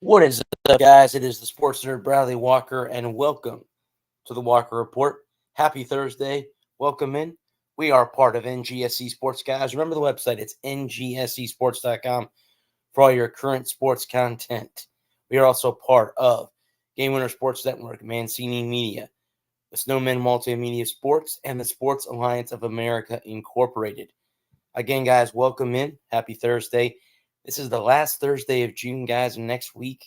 What is up, guys? It is the sports nerd Bradley Walker, and welcome to the Walker Report. Happy Thursday. Welcome in. We are part of NGSC Sports, guys. Remember the website. It's ngscsports.com for all your current sports content. We are also part of Game Winner Sports Network, Mancini Media, the Snowman Multimedia Sports, and the Sports Alliance of America Incorporated. Again, guys, welcome in. Happy Thursday. This is the last Thursday of June, guys, and next week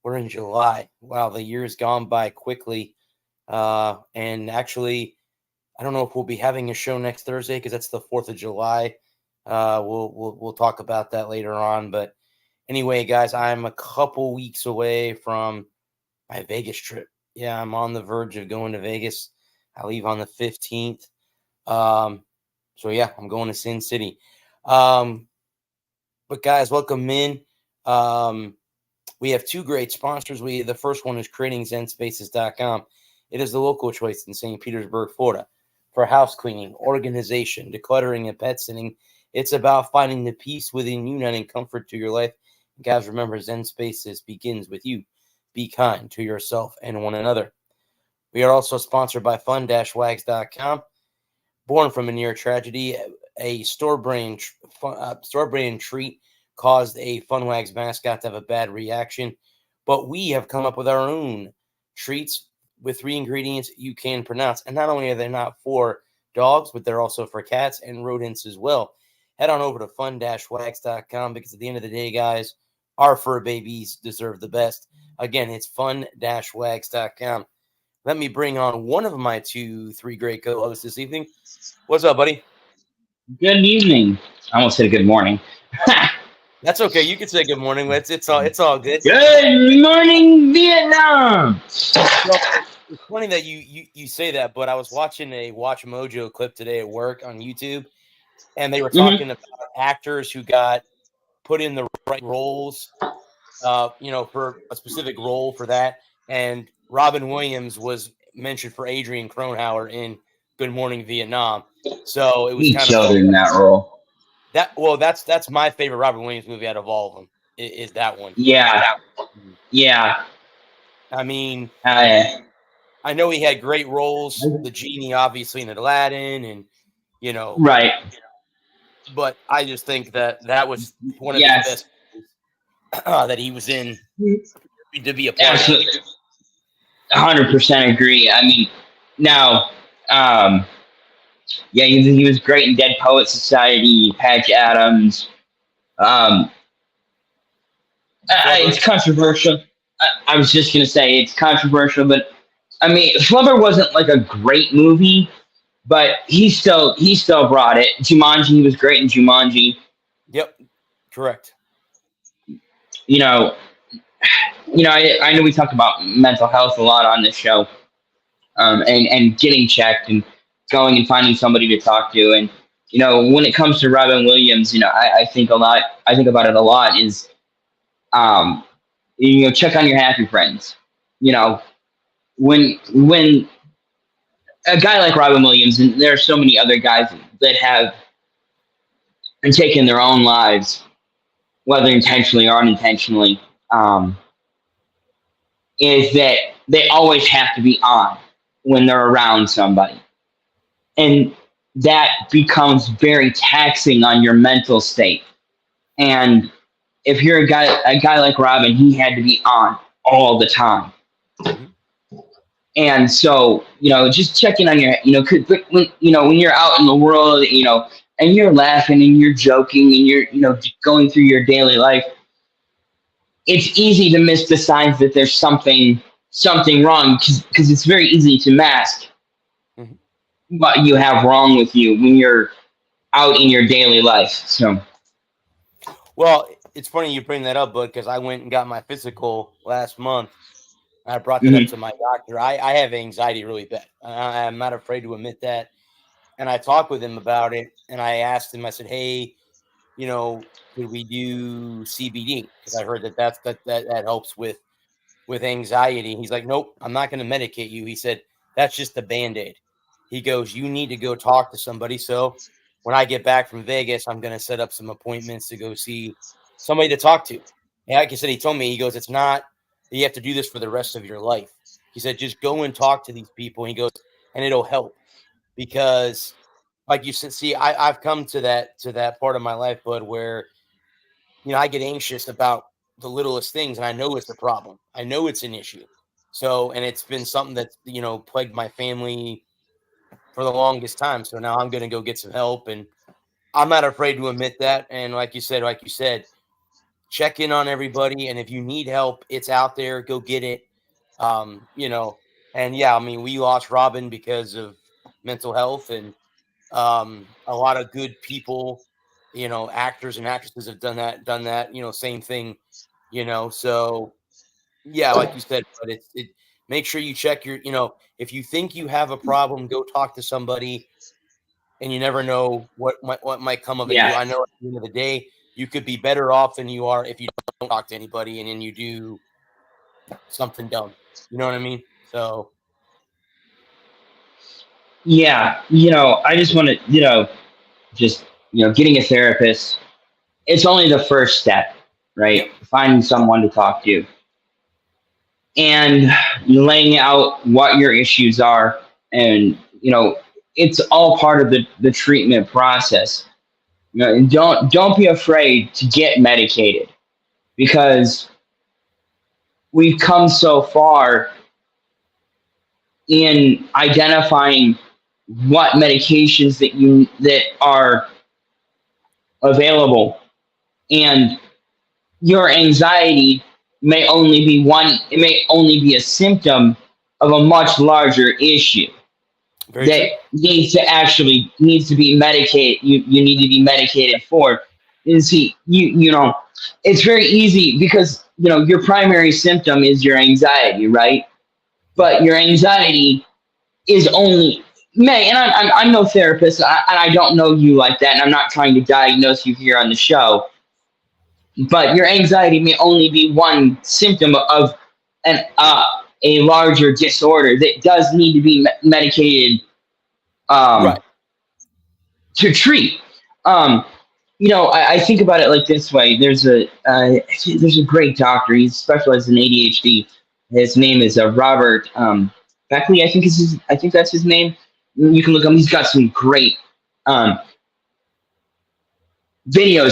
we're in July. Wow, the year has gone by quickly. And actually, I don't know if we'll be having a show next Thursday because that's the 4th of July. We'll talk about that later on. But anyway, guys, I'm a couple weeks away from my Vegas trip. Yeah, I'm on the verge of going to Vegas. I leave on the 15th. So yeah, I'm going to Sin City. But guys, welcome in. We have two great sponsors. The first one is creatingzenspaces.com. It is the local choice in St. Petersburg, Florida, for house cleaning, organization, decluttering, and pet sitting. It's about finding the peace within you, adding comfort to your life. And guys, remember, Zen Spaces begins with you. Be kind to yourself and one another. We are also sponsored by fun-wags.com. Born from a near tragedy, a store-brand treat caused a Funwags mascot to have a bad reaction, but we have come up with our own treats with 3 ingredients you can pronounce. And not only are they not for dogs, but they're also for cats and rodents as well. Head on over to fun-wags.com because at the end of the day, guys, our fur babies deserve the best. Again, it's fun-wags.com. Let me bring on one of my 3 great co-hosts this evening. What's up, buddy? Good evening. I almost said good morning. That's okay. You can say good morning. It's all good. Good morning, Vietnam. Well, it's funny that you say that, but I was watching a Watch Mojo clip today at work on YouTube, and they were talking about actors who got put in the right roles, for a specific role for that. And Robin Williams was mentioned for Adrian Cronauer in Good Morning Vietnam. So it was He kind killed of in that role. That's my favorite Robin Williams movie out of all of them. Is that one? Yeah. Yeah. I mean, I know he had great roles, the genie, obviously, in Aladdin, and right. But I just think that was one of his best that he was in to be a part Absolutely. 100% agree. I mean, now, he was great in Dead Poet Society, Patch Adams. It's controversial. I was just gonna say it's controversial, but I mean, Flubber wasn't like a great movie, but he still brought it. Jumanji, he was great in Jumanji. Yep, correct. I know we talk about mental health a lot on this show, and getting checked and going and finding somebody to talk to. And when it comes to Robin Williams, I think about it a lot. Is check on your happy friends. When a guy like Robin Williams, and there are so many other guys that have taken their own lives, whether intentionally or unintentionally, is that they always have to be on when they're around somebody. And that becomes very taxing on your mental state. And if you're a guy like Robin, he had to be on all the time. And so, just checking on your, when you're out in the world, and you're laughing and you're joking and you're, going through your daily life, it's easy to miss the signs that there's something wrong because it's very easy to mask what you have wrong with you when you're out in your daily life. So, well, it's funny you bring that up, bud, because I went and got my physical last month. I brought that up to my doctor. I have anxiety really bad. I'm not afraid to admit that. And I talked with him about it, and I asked him, I said, hey, could we do CBD? Because I heard that helps with anxiety. He's like, nope, I'm not going to medicate you. He said, that's just the Band-Aid. He goes, you need to go talk to somebody. So when I get back from Vegas, I'm going to set up some appointments to go see somebody to talk to. And like I said, he told me, he goes, it's not that you have to do this for the rest of your life. He said, just go and talk to these people. And he goes, and it'll help because, like you said, see, I've come to that part of my life, bud, where, I get anxious about the littlest things, and I know it's a problem. I know it's an issue. So, and it's been something that's, plagued my family for the longest time. So now I'm going to go get some help, and I'm not afraid to admit that. And like you said, check in on everybody. And if you need help, it's out there, go get it. And yeah, I mean, we lost Robin because of mental health, and a lot of good people, actors and actresses have done that, same thing, so yeah, like you said, but it make sure you check your, if you think you have a problem, go talk to somebody, and you never know what might come of it. Yeah. I know at the end of the day, you could be better off than you are if you don't talk to anybody, and then you do something dumb. You know what I mean? So Yeah, I just want to, getting a therapist, it's only the first step, right? Yep. Finding someone to talk to and laying out what your issues are. And, it's all part of the treatment process. And don't be afraid to get medicated because we've come so far in identifying what medications that are available, and your anxiety may only be a symptom of a much larger issue that needs to be medicated. You need to be medicated for. And see, it's very easy because your primary symptom is your anxiety, right? But your anxiety is only and I'm no therapist, and I don't know you like that, and I'm not trying to diagnose you here on the show. But your anxiety may only be one symptom of a larger disorder that does need to be medicated right. to treat. I think about it like this way. There's a great doctor. He specializes in ADHD. His name is Robert Beckley. I think that's his name. You can look him. He's got some great videos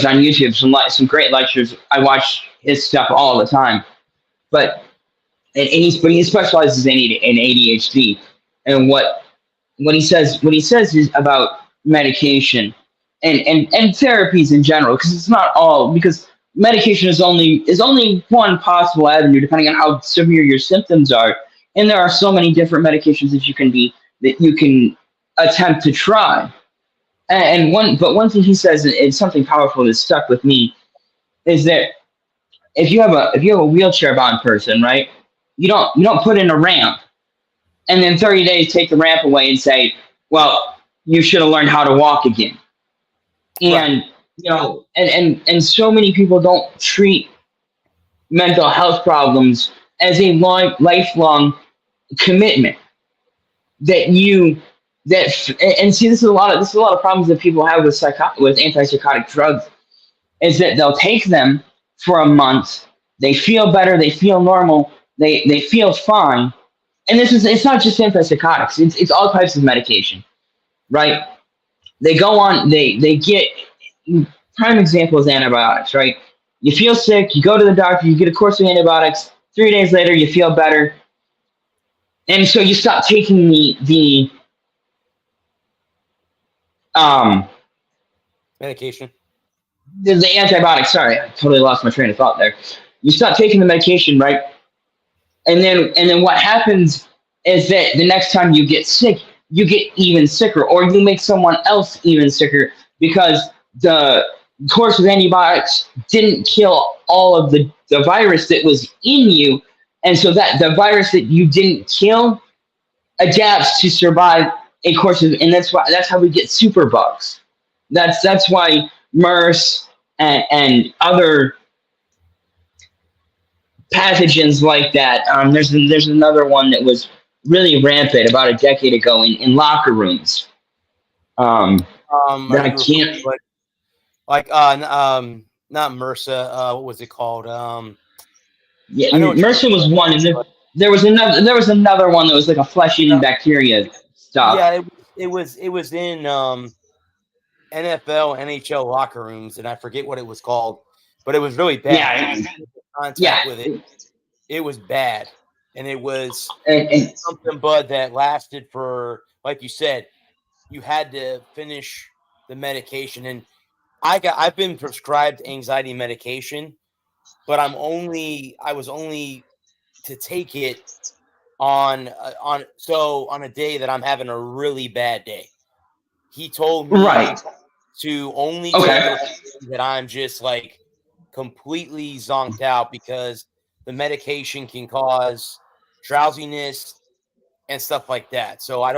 on YouTube. Some great lectures. I watch his stuff all the time. But he specializes in ADHD. And what he says is about medication and therapies in general, because it's not all, because medication is only one possible avenue depending on how severe your symptoms are, and there are so many different medications that you can attempt to try. And one thing he says, and something powerful that stuck with me, is that if you have a wheelchair bound person, right, you don't put in a ramp and then 30 days take the ramp away and say, well, you should have learned how to walk again. And right. And so many people don't treat mental health problems as a lifelong commitment and see, this is a lot of problems that people have with antipsychotic drugs, is that they'll take them for a month, they feel better, they feel normal, they feel fine. And it's not just antipsychotics, it's all types of medication, right? They go on, they get, prime example is antibiotics, right? You feel sick, you go to the doctor, you get a course of antibiotics, 3 days later you feel better. And so you stop taking the medication. The antibiotics, sorry, I totally lost my train of thought there. You stop taking the medication, right? And then what happens is that the next time you get sick, you get even sicker, or you make someone else even sicker because the course of antibiotics didn't kill all of the virus that was in you. And so that the virus that you didn't kill adapts to survive a course of, and that's how we get superbugs. That's why MERS and other pathogens like that. There's another one that was really rampant about a decade ago in locker rooms. That I can't. not MRSA. What was it called? Yeah, I know what MRSA was one, and you're there was another. There was another one that was like a flesh-eating bacteria stuff. yeah, it was in NFL, NHL locker rooms, and I forget what it was called, but it was really bad. Yeah, yeah, Contact with it, it was bad, and it was and something, Bud, that lasted for, like you said, you had to finish the medication, and I've been prescribed anxiety medication, but I was only to take it on a day that I'm having a really bad day. He told me right. to only take Okay. it that I'm just like completely zonked out, because the medication can cause drowsiness and stuff like that. So I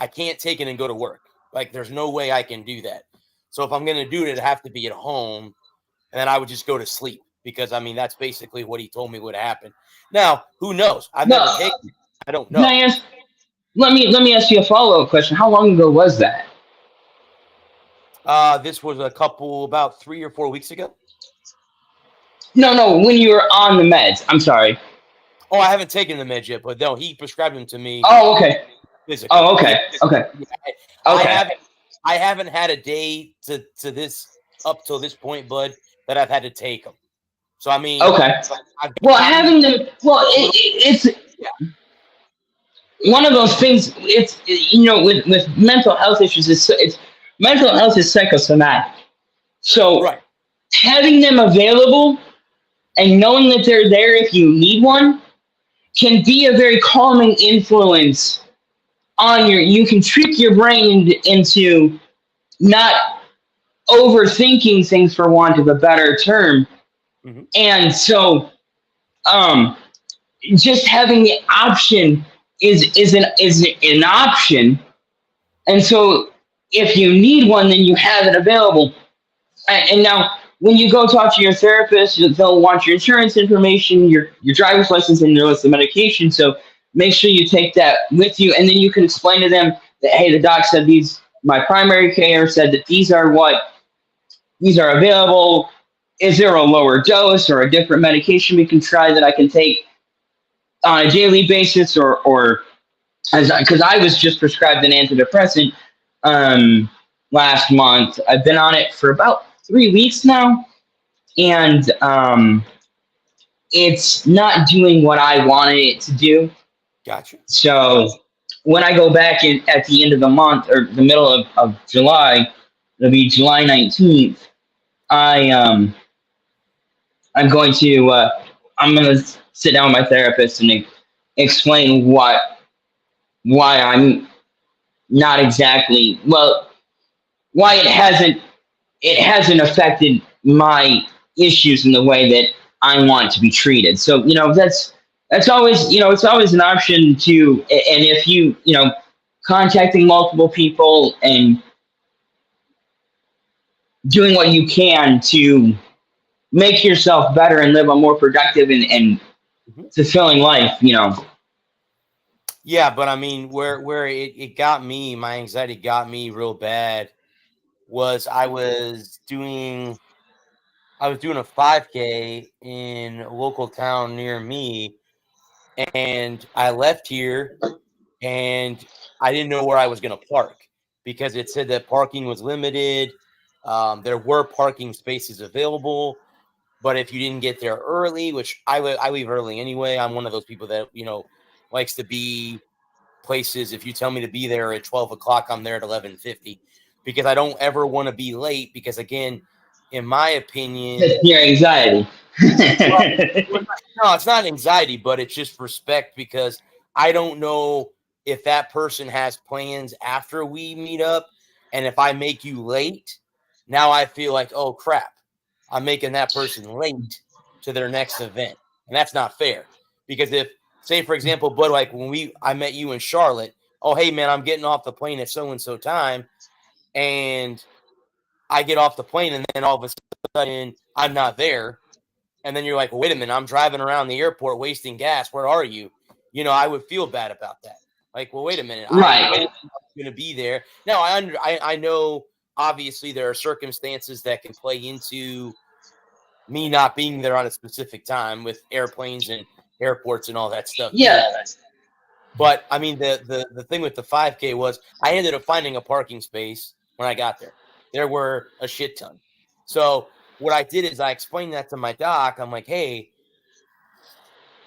can't take it and go to work. Like, there's no way I can do that. So if I'm going to do it, it'd have to be at home, and then I would just go to sleep, because I mean, that's basically what he told me would happen. Now, who knows? I've never No, taken it. I don't can know. I ask? Let me ask you a follow-up question. How long ago was that? This was about 3 or 4 weeks ago. No, when you were on the meds. I'm sorry. Oh, I haven't taken the meds yet, but no, he prescribed them to me Oh, okay. physically. Oh, Yeah, okay. Okay. I Okay. haven't I haven't had a day to this up till this point, Bud, that I've had to take them. So I mean, Okay. I've Well, gotten having them. Well, a little. it's Yeah, one of those things. It's with mental health issues. It's mental health is psychosomatic. So right. having them available and knowing that they're there if you need one can be a very calming influence on your. You can trick your brain into not overthinking things, for want of a better term. Hmm. And so um just having the option is an option. And so if you need one, then you have it available. And now when you go talk to your therapist, they'll want your insurance information, your driver's license, and your list of medication. So make sure you take that with you, and then you can explain to them that, hey, the doc said these. My primary care said that these are available. Is there a lower dose or a different medication we can try that I can take on a daily basis, or because I was just prescribed an antidepressant last month. I've been on it for about 3 weeks now, and it's not doing what I wanted it to do. Gotcha. So when I go back at the end of the month or the middle of July, it'll be July 19th. I I'm going to sit down with my therapist and explain why I'm not exactly why it hasn't affected my issues in the way that I want to be treated. So that's always it's always an option to. And if contacting multiple people and doing what you can to make yourself better and live a more productive and Hmm. fulfilling life. Yeah, but I mean, where it got me, my anxiety got me real bad, was I was doing a 5K in a local town near me, and I left here, and I didn't know where I was going to park, because it said that parking was limited. There were parking spaces available, but if you didn't get there early, which I leave early anyway. I'm one of those people that likes to be places. If you tell me to be there at 12 o'clock, I'm there at 11:50, because I don't ever want to be late. Because again, in my opinion, Your anxiety. well, no, it's not anxiety, but it's just respect, because I don't know if that person has plans after we meet up. And if I make you late, now I feel like, oh crap, I'm making that person late to their next event. And that's not fair. Because if, say, for example, but like when I met you in Charlotte, oh, hey, man, I'm getting off the plane at so and so time. And I get off the plane, and then all of a sudden I'm not there, and then you're like, well, wait a minute, I'm driving around the airport wasting gas. Where are you? I would feel bad about that. Like, well, wait a minute, I told Right. you I was going to be there. Now, I know obviously there are circumstances that can play into me not being there on a specific time with airplanes and airports and all that stuff. Yeah. But I mean, the thing with the 5K was I ended up finding a parking space when I got there. There were a shit ton. So what I did is I explained that to my doc. I'm like, hey,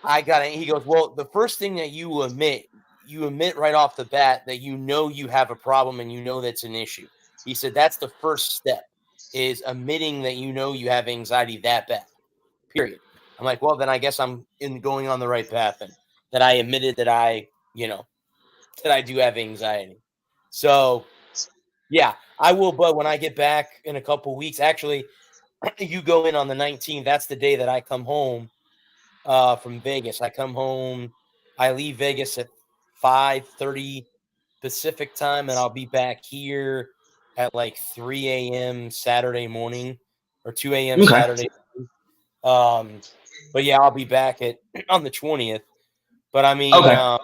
I got it. He goes, well, the first thing that you admit right off the bat that you know you have a problem and you know that's an issue. He said that's the first step is admitting that you know you have anxiety that bad. Period. I'm like, well, then I guess I'm going on the right path and that I admitted that I do have anxiety. So, yeah, I will. But when I get back in a couple weeks, actually, you go in on the 19th. That's the day that I come home from Vegas. I come home. I leave Vegas at 5:30 Pacific time, and I'll be back here at like 3 a.m. Saturday morning or 2 a.m. Okay. Saturday. But yeah, I'll be back on the 20th. But I mean, Okay.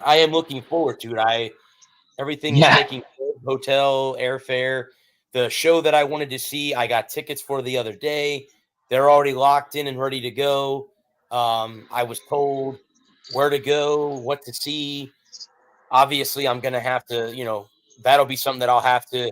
I am looking forward to it. Everything is taking hotel, airfare. The show that I wanted to see, I got tickets for the other day. They're already locked in and ready to go. I was told where to go, what to see. Obviously, I'm going to have to, that'll be something that I'll have to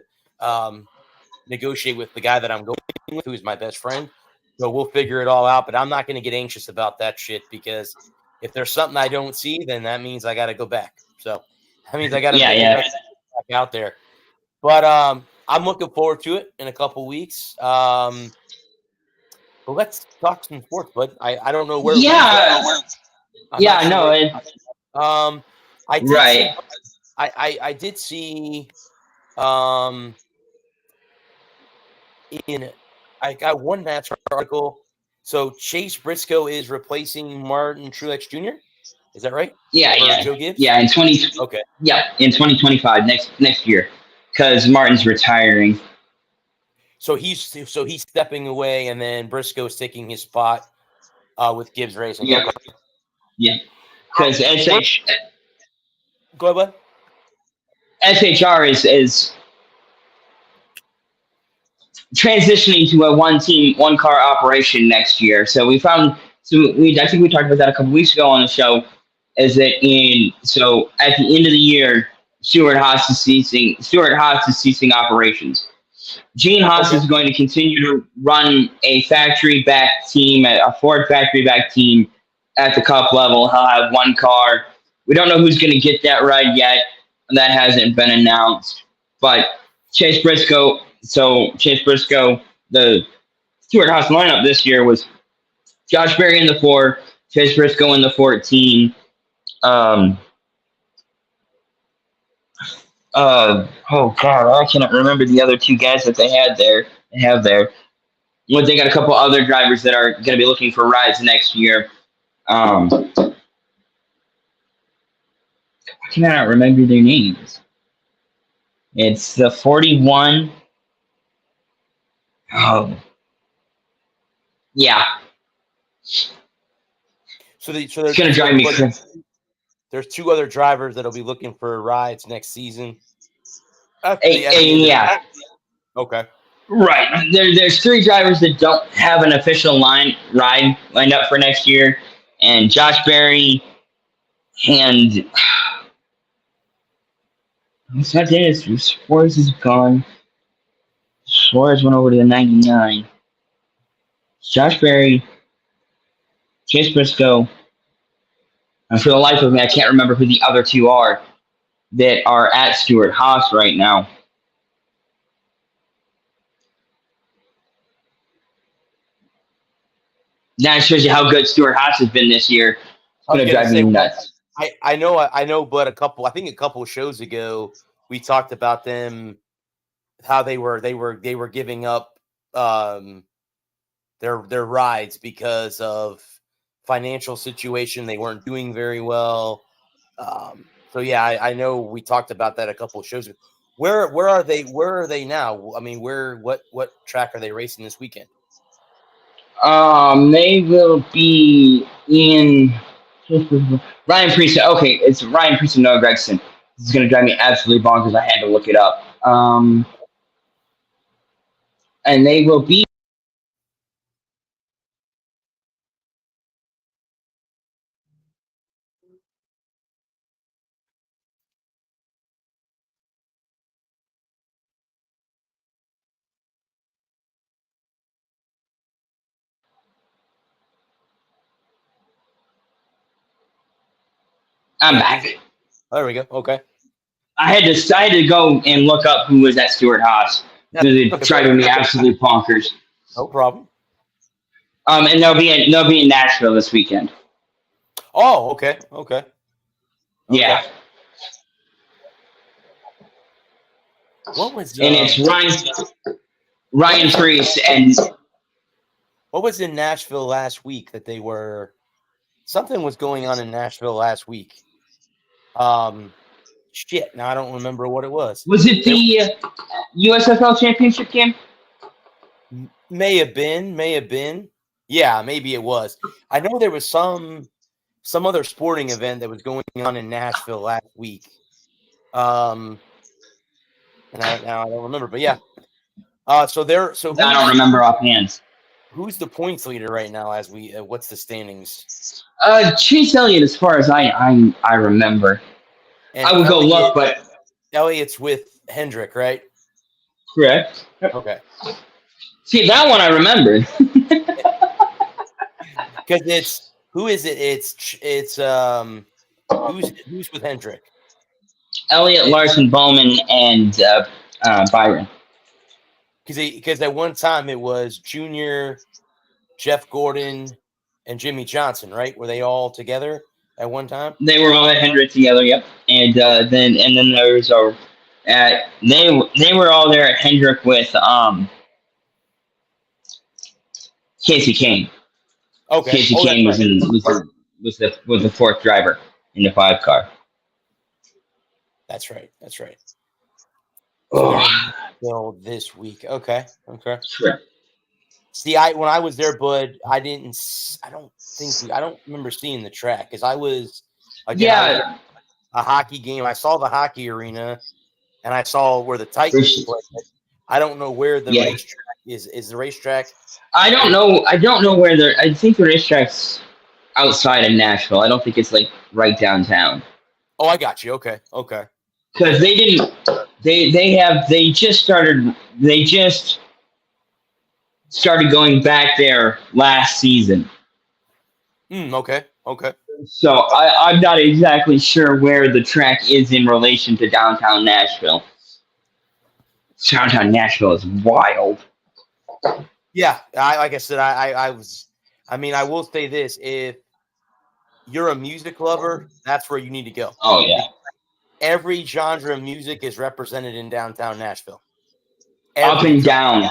negotiate with the guy that I'm going with, who's my best friend. So we'll figure it all out. But I'm not going to get anxious about that shit because if there's something I don't see, then that means I got to go back. So that means I got to back out there. But I'm looking forward to it in a couple weeks. But let's talk some sports, bud. I don't know where. I did see. I got one NASCAR article. So Chase Briscoe is replacing Martin Truex Jr. Is that right? Yeah. Joe Gibbs? Yeah, in 2025 next year, because Martin's retiring. So he's stepping away, and then Briscoe's taking his spot with Gibbs Racing. Yeah. Yeah. Because Go ahead, bud. SHR is transitioning to a one car operation next year. So I think we talked about that a couple weeks ago on the show. Is that at the end of the year, Stuart Haas is ceasing operations. Gene Haas is going to continue to run a factory-backed team, a Ford factory-backed team at the Cup level. He'll have one car. We don't know who's going to get that ride yet. That hasn't been announced. But Chase Briscoe, the Stuart Haas lineup this year was Josh Berry in the 4, Chase Briscoe in the 14. Oh God, I cannot remember the other two guys that they have there. Well, they got a couple other drivers that are going to be looking for rides next year. I cannot remember their names. It's the 41. Oh, yeah. So it's going to drive me crazy. There's two other drivers that'll be looking for rides next season. Yeah. Okay. Right. There's 3 drivers that don't have an official ride lined up for next year, and Josh Berry and Suarez is gone. Suarez went over to the 99. Josh Berry, Chase Briscoe. And for the life of me, I can't remember who the other 2 are that are at Stuart Haas right now. That shows you how good Stuart Haas has been this year. It's going to drive me nuts. I know, but a couple of shows ago, we talked about them, how they were giving up their rides because of financial situation. They weren't doing very well. So yeah, I know we talked about that a couple of shows ago. Where are they now? I mean, what track are they racing this weekend? They will be in Ryan Preece. Okay, it's Ryan Preece and Noah Gragson. This is going to drive me absolutely bonkers. I had to look it up. And they will be I'm back. There we go. Okay. I had to go and look up who was at Stuart Haas because it driving me absolutely bonkers. No problem. And they'll be in Nashville this weekend. Oh, okay. Yeah. What was and it's Ryan Preece and what was in Nashville last week that they were something was going on in Nashville last week. Shit, now I don't remember what it was. Was it the USFL championship game? May have been. Yeah, maybe it was. I know there was some other sporting event that was going on in Nashville last week. And now I don't remember, but yeah. So I don't remember offhand. Who's the points leader right now? As we, what's the standings? Chase Elliott, as far as I remember. And I would go look, but Elliott's with Hendrick, right? Correct. Okay. See, that one I remember. Because who is it? It's who's with Hendrick? Elliott, Larson, Bowman, and Byron. Because at one time it was Junior, Jeff Gordon, and Jimmy Johnson, right? Were they all together at one time? They were all at Hendrick together, yep. And then there was they were all there at Hendrick with Casey Kane. Okay. Casey Kane was the fourth driver in the 5 car. That's right. Oh. Well, this week. Okay. Sure. See, when I was there, Bud, I don't remember seeing the track because I was a hockey game. I saw the hockey arena, and I saw where the Titans played. I don't know where the racetrack is. Is the racetrack? I don't know. I don't know where they're. I think the racetrack's outside of Nashville. I don't think it's like right downtown. Oh, I got you. Okay. Because they didn't. They just started going back there last season. Okay. So I'm not exactly sure where the track is in relation to downtown Nashville. Downtown Nashville is wild. Yeah, like I said, I will say this: if you're a music lover, that's where you need to go. Oh yeah. Every genre of music is represented in downtown Nashville. Up and down.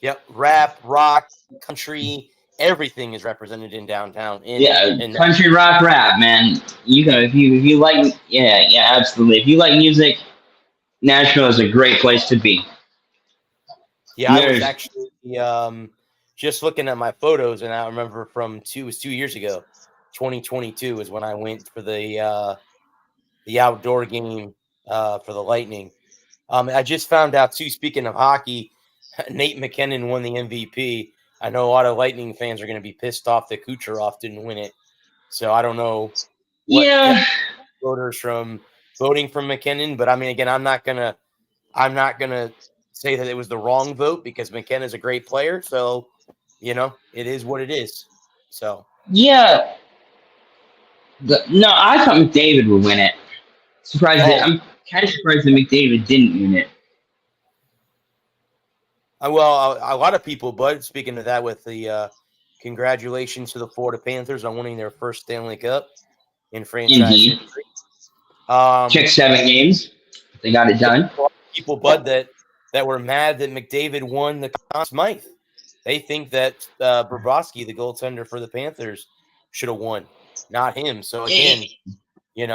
Yep. Rap, rock, country, everything is represented in downtown. Country, rock, rap, man. You know, if you like, absolutely. If you like music, Nashville is a great place to be. Yeah, I was actually just looking at my photos, and I remember it was 2 years ago. 2022 is when I went for the outdoor game for the Lightning. I just found out too. Speaking of hockey, Nate McKinnon won the MVP. I know a lot of Lightning fans are going to be pissed off that Kucherov didn't win it. So I don't know. Voters from voting for McKinnon, but I mean, again, I'm not gonna say that it was the wrong vote because McKinnon is a great player. So it is what it is. So yeah. I thought McDavid would win it. I'm kind of surprised that McDavid didn't win it. Well, a lot of people, Bud, speaking of that, with the congratulations to the Florida Panthers on winning their first Stanley Cup in franchise history. Check 7 games. They got it done. People, Bud, that were mad that McDavid won the Conn Smythe. They think that Bobrovsky, the goaltender for the Panthers, should have won, not him. So again, in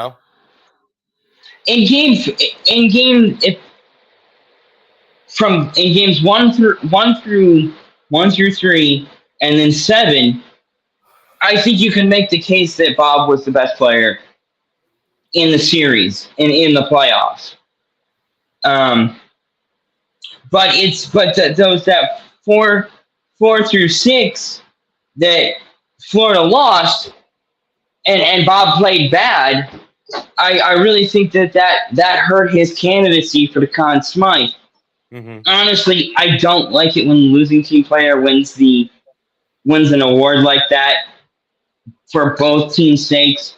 games 1 through 3 and then 7, I think you can make the case that Bob was the best player in the series and in the playoffs. But those that 4 through 6 that Florida lost and Bob played bad, I really think that hurt his candidacy for the Conn Smythe. Mm-hmm. Honestly, I don't like it when the losing team player wins an award like that for both teams' sakes.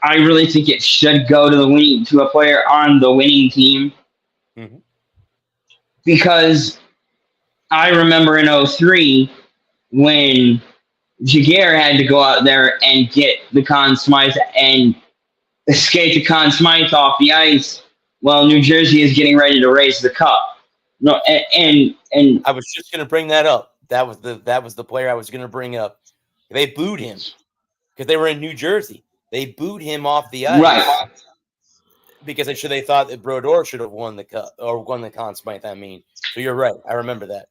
I really think it should go to a player on the winning team, because I remember in 03 when Jaguar had to go out there and get the Conn Smythe and escape the Conn Smythe off the ice while New Jersey is getting ready to raise the cup. No, and I was just going to bring that up. That was the player I was going to bring up. They booed him because they were in New Jersey. They booed him off the ice, right? Because they thought that Brodeur should have won the cup or won the Conn Smythe. I mean, so you're right. I remember that.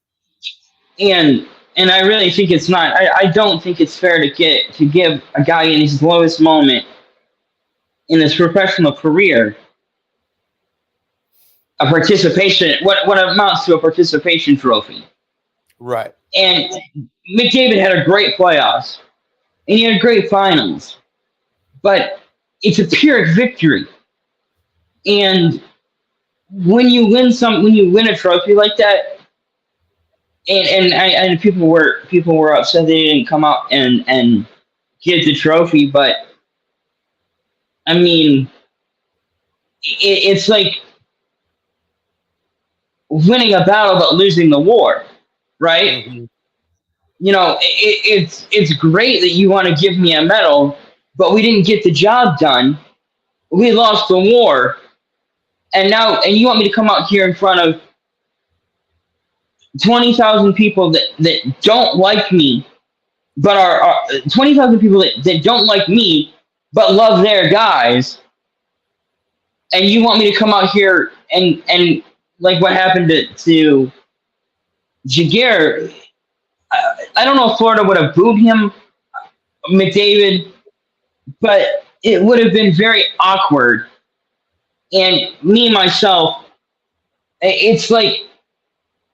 And I really think it's not. I don't think it's fair to give a guy in his lowest moment in his professional career a participation, what amounts to a participation trophy. Right. And McDavid had a great playoffs, and he had great finals, but it's a Pyrrhic victory. And when you win a trophy like that, and people were upset they didn't come out and get the trophy, but I mean, it's like winning a battle but losing the war, right? Mm-hmm. You know, it's great that you want to give me a medal, but we didn't get the job done. We lost the war, and you want me to come out here in front of 20,000 people that don't like me, but are 20,000 people that don't like me but love their guys, and you want me to come out here and like what happened to Jaguar. I don't know if Florida would have booed him, McDavid, but it would have been very awkward. And me, myself, it's like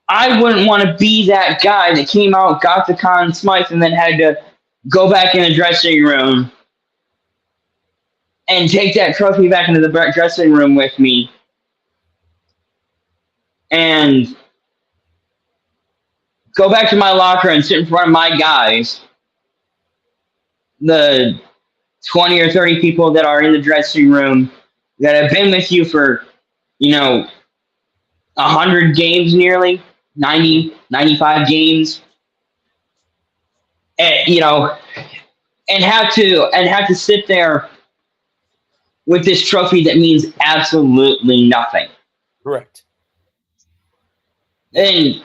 I wouldn't want to be that guy that came out, got the Conn Smythe, and then had to go back in the dressing room and take that trophy back into the dressing room with me. And go back to my locker and sit in front of my guys, the 20 or 30 people that are in the dressing room that have been with you for, 100 games nearly, 90, 95 games, and have to sit there with this trophy that means absolutely nothing. Correct. And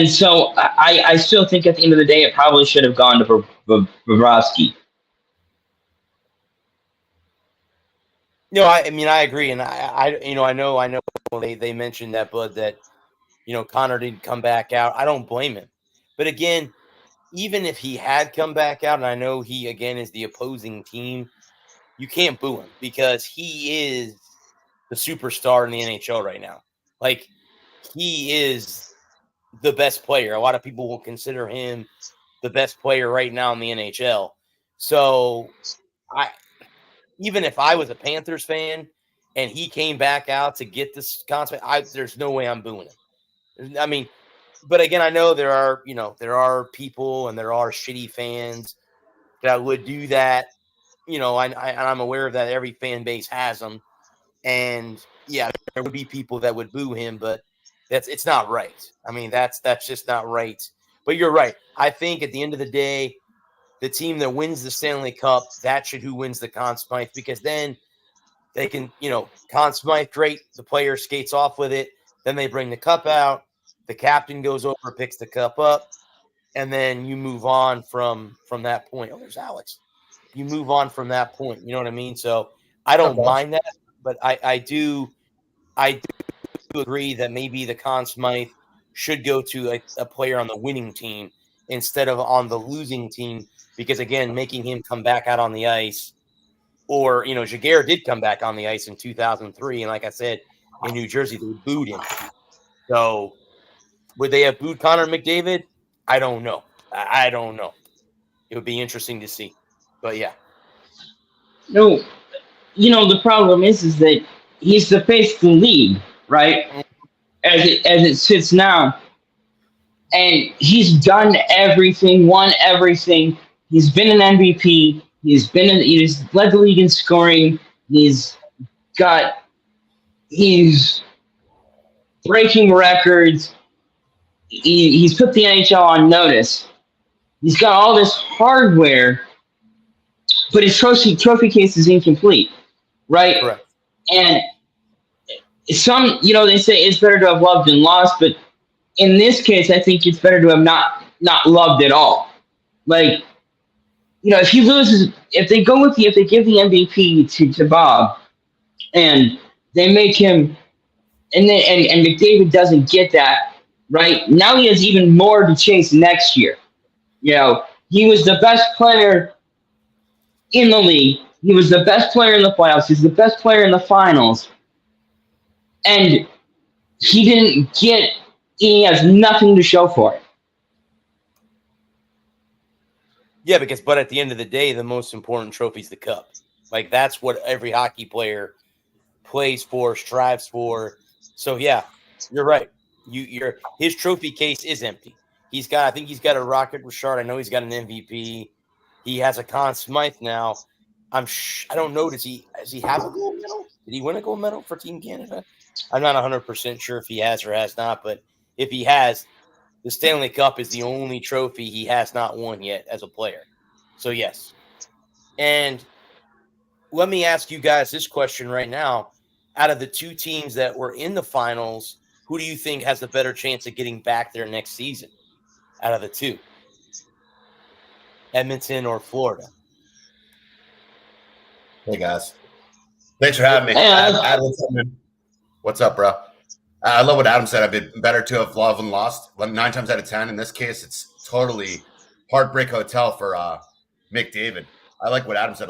so I still think at the end of the day, it probably should have gone to Bobrovsky. No, I agree, and I know they mentioned that, Bud, that Connor didn't come back out. I don't blame him, but again, even if he had come back out, and I know he again is the opposing team, you can't boo him because he is the superstar in the NHL right now. Like, he is the best player. A lot of people will consider him the best player right now in the NHL. So even if I was a Panthers fan and he came back out to get this contract, there's no way I'm booing him. I mean, but again, I know there are people and there are shitty fans that would do that. I'm aware of that. Every fan base has them. And yeah, there would be people that would boo him, but it's not right. I mean, that's just not right. But you're right. I think at the end of the day, the team that wins the Stanley Cup, that should who wins the Conn Smythe, because then they can, Conn Smythe, great. The player skates off with it. Then they bring the cup out. The captain goes over, picks the cup up, and then you move on from that point. Oh, there's Alex. You move on from that point. You know what I mean? So I don't mind that, but I do agree that maybe the Conn Smythe should go to a player on the winning team instead of on the losing team, because again, making him come back out on the ice, or Jaguar did come back on the ice in 2003, and like I said, in New Jersey they booed him. So would they have booed Connor McDavid? I don't know. I don't know. It would be interesting to see, but yeah. No, the problem is that he's the face of the league, right? As it sits now, and he's done everything, won everything, He's been an MVP. He's led the league in scoring. He's breaking records. He's put the NHL on notice. He's got all this hardware, but his trophy case is incomplete, right? Correct. And they say it's better to have loved than lost, but in this case, I think it's better to have not loved at all. Like, if he loses, if they give the MVP to Bob, and they make him, and McDavid doesn't get that, right? Now he has even more to chase next year. He was the best player in the league. He was the best player in the playoffs. He's the best player in the finals. And he has nothing to show for it. Yeah, but at the end of the day, the most important trophy is the cup. Like, that's what every hockey player plays for, strives for. So, yeah, you're right. His trophy case is empty. I think he's got a Rocket Richard. I know he's got an MVP. He has a Conn Smythe now. I don't know. Does he have a gold medal? Did he win a gold medal for Team Canada? I'm not 100% sure if he has or has not, but if he has, the Stanley Cup is the only trophy he has not won yet as a player. So, yes. And let me ask you guys this question right now. Out of the two teams that were in the finals, who do you think has the better chance of getting back there next season out of the two? Edmonton or Florida? Hey, guys. Thanks for having me. What's up, bro? I love what Adam said. I've been better to have loved and lost. 9 times out of 10. In this case, it's totally heartbreak hotel for McDavid. I like what Adam said.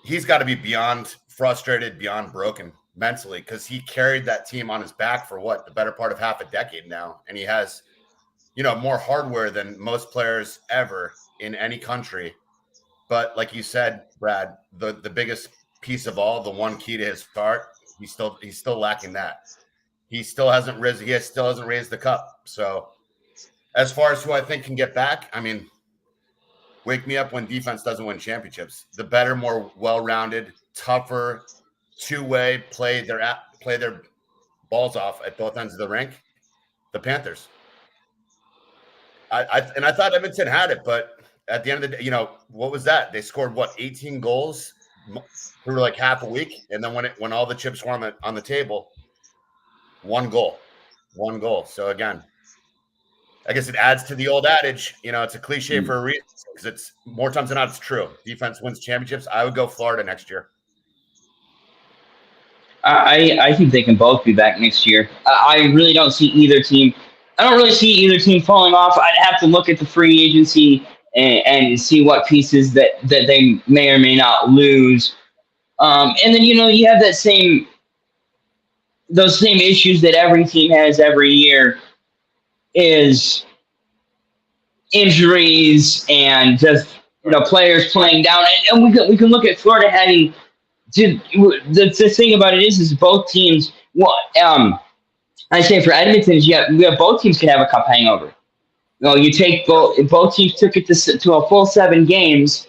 He's got to be beyond frustrated, beyond broken mentally, because he carried that team on his back for the better part of half a decade now. And he has, more hardware than most players ever in any country. But like you said, Brad, the biggest piece of all, the one key to his heart, he's still lacking that. He still hasn't risen. He still hasn't raised the cup. So as far as who I think can get back, I mean, wake me up when defense doesn't win championships. The better, more well-rounded, tougher, two-way play their balls off at both ends of the rink. The Panthers. I thought Edmonton had it, but at the end of the day, what was that? They scored 18 goals through like half a week, and then when all the chips were on the table, one goal. So again, I guess it adds to the old adage. It's a cliche for a reason, because it's more times than not it's true. Defense wins championships. I would go Florida next year. I think they can both be back next year. I really don't see either team. I don't really see either team falling off. I'd have to look at the free agency and see what pieces that they may or may not lose. And then, you have those same issues that every team has every year, is injuries and just, players playing down. And we can look at Florida having the thing about it is both teams, I say for Edmonton, we have both teams can have a cup hangover. You take both teams took it to a full 7 games,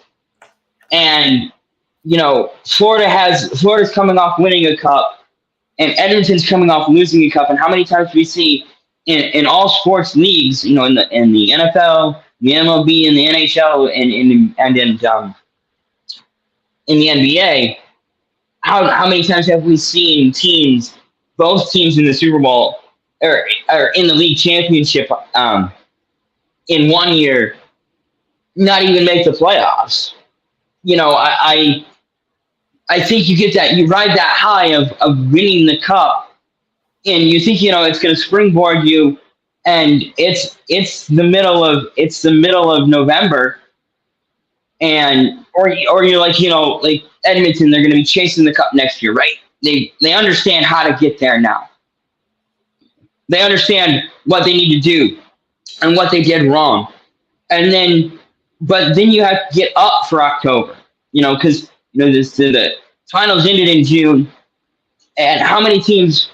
and Florida's coming off winning a cup, and Edmonton's coming off losing a cup. And how many times do we see in all sports leagues, in the NFL, the MLB, and the NHL, and in the NBA, how many times have we seen both teams in the Super Bowl or in the league championship in one year not even make the playoffs? I think you get that, you ride that high of winning the cup, and you think it's going to springboard you, and it's the middle of November, and or you're like like Edmonton, they're going to be chasing the cup next year, right? They understand how to get there now. They understand what they need to do and what they did wrong, but then you have to get up for October, because the finals ended in June, and how many teams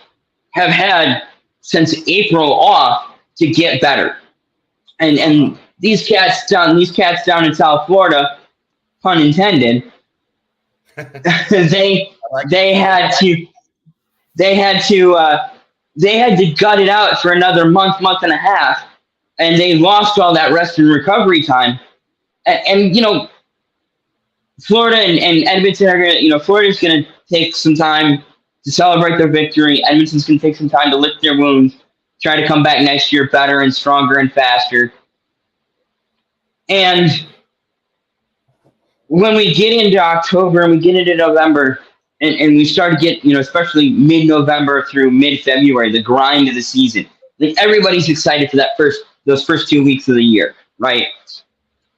have had since April off to get better? And these cats down in South Florida, pun intended, they had to gut it out for another month and a half, and they lost all that rest and recovery time. And Florida and Edmonton are gonna, Florida's gonna take some time to celebrate their victory. Edmonton's gonna take some time to lick their wounds, try to come back next year better and stronger and faster. And when we get into October and we get into November, and we start to get, especially mid-November through mid-February, the grind of the season, like everybody's excited for those first 2 weeks of the year, right?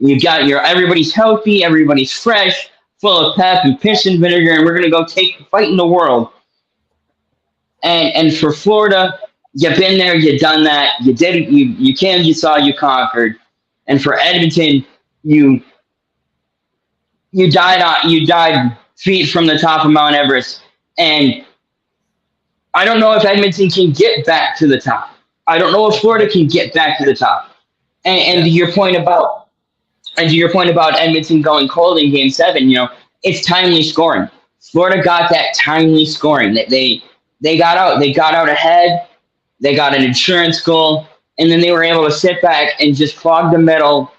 Everybody's healthy, everybody's fresh, full of pep and piss and vinegar, and we're gonna go take the fight in the world. And for Florida, you've been there, you've done that, you did it, you came, you saw, you conquered. And for Edmonton, you died feet from the top of Mount Everest. And I don't know if Edmonton can get back to the top. I don't know if Florida can get back to the top. And to your point about Edmonton going cold in Game 7, it's timely scoring. Florida got that timely scoring. They got out ahead. They got an insurance goal, and then they were able to sit back and just clog the middle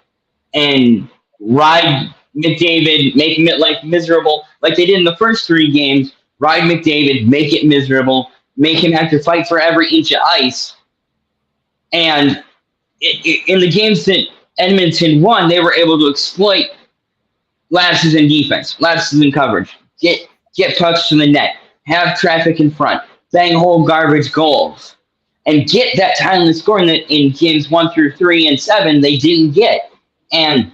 and ride McDavid, make him like miserable, like they did in the first 3 games. Ride McDavid, make it miserable, make him have to fight for every inch of ice. And in the games that Edmonton won, they were able to exploit lapses in defense, lapses in coverage, get pucks to the net, have traffic in front, bang hole garbage goals, and get that timely scoring that in games 1 through 3 and 7 they didn't get. And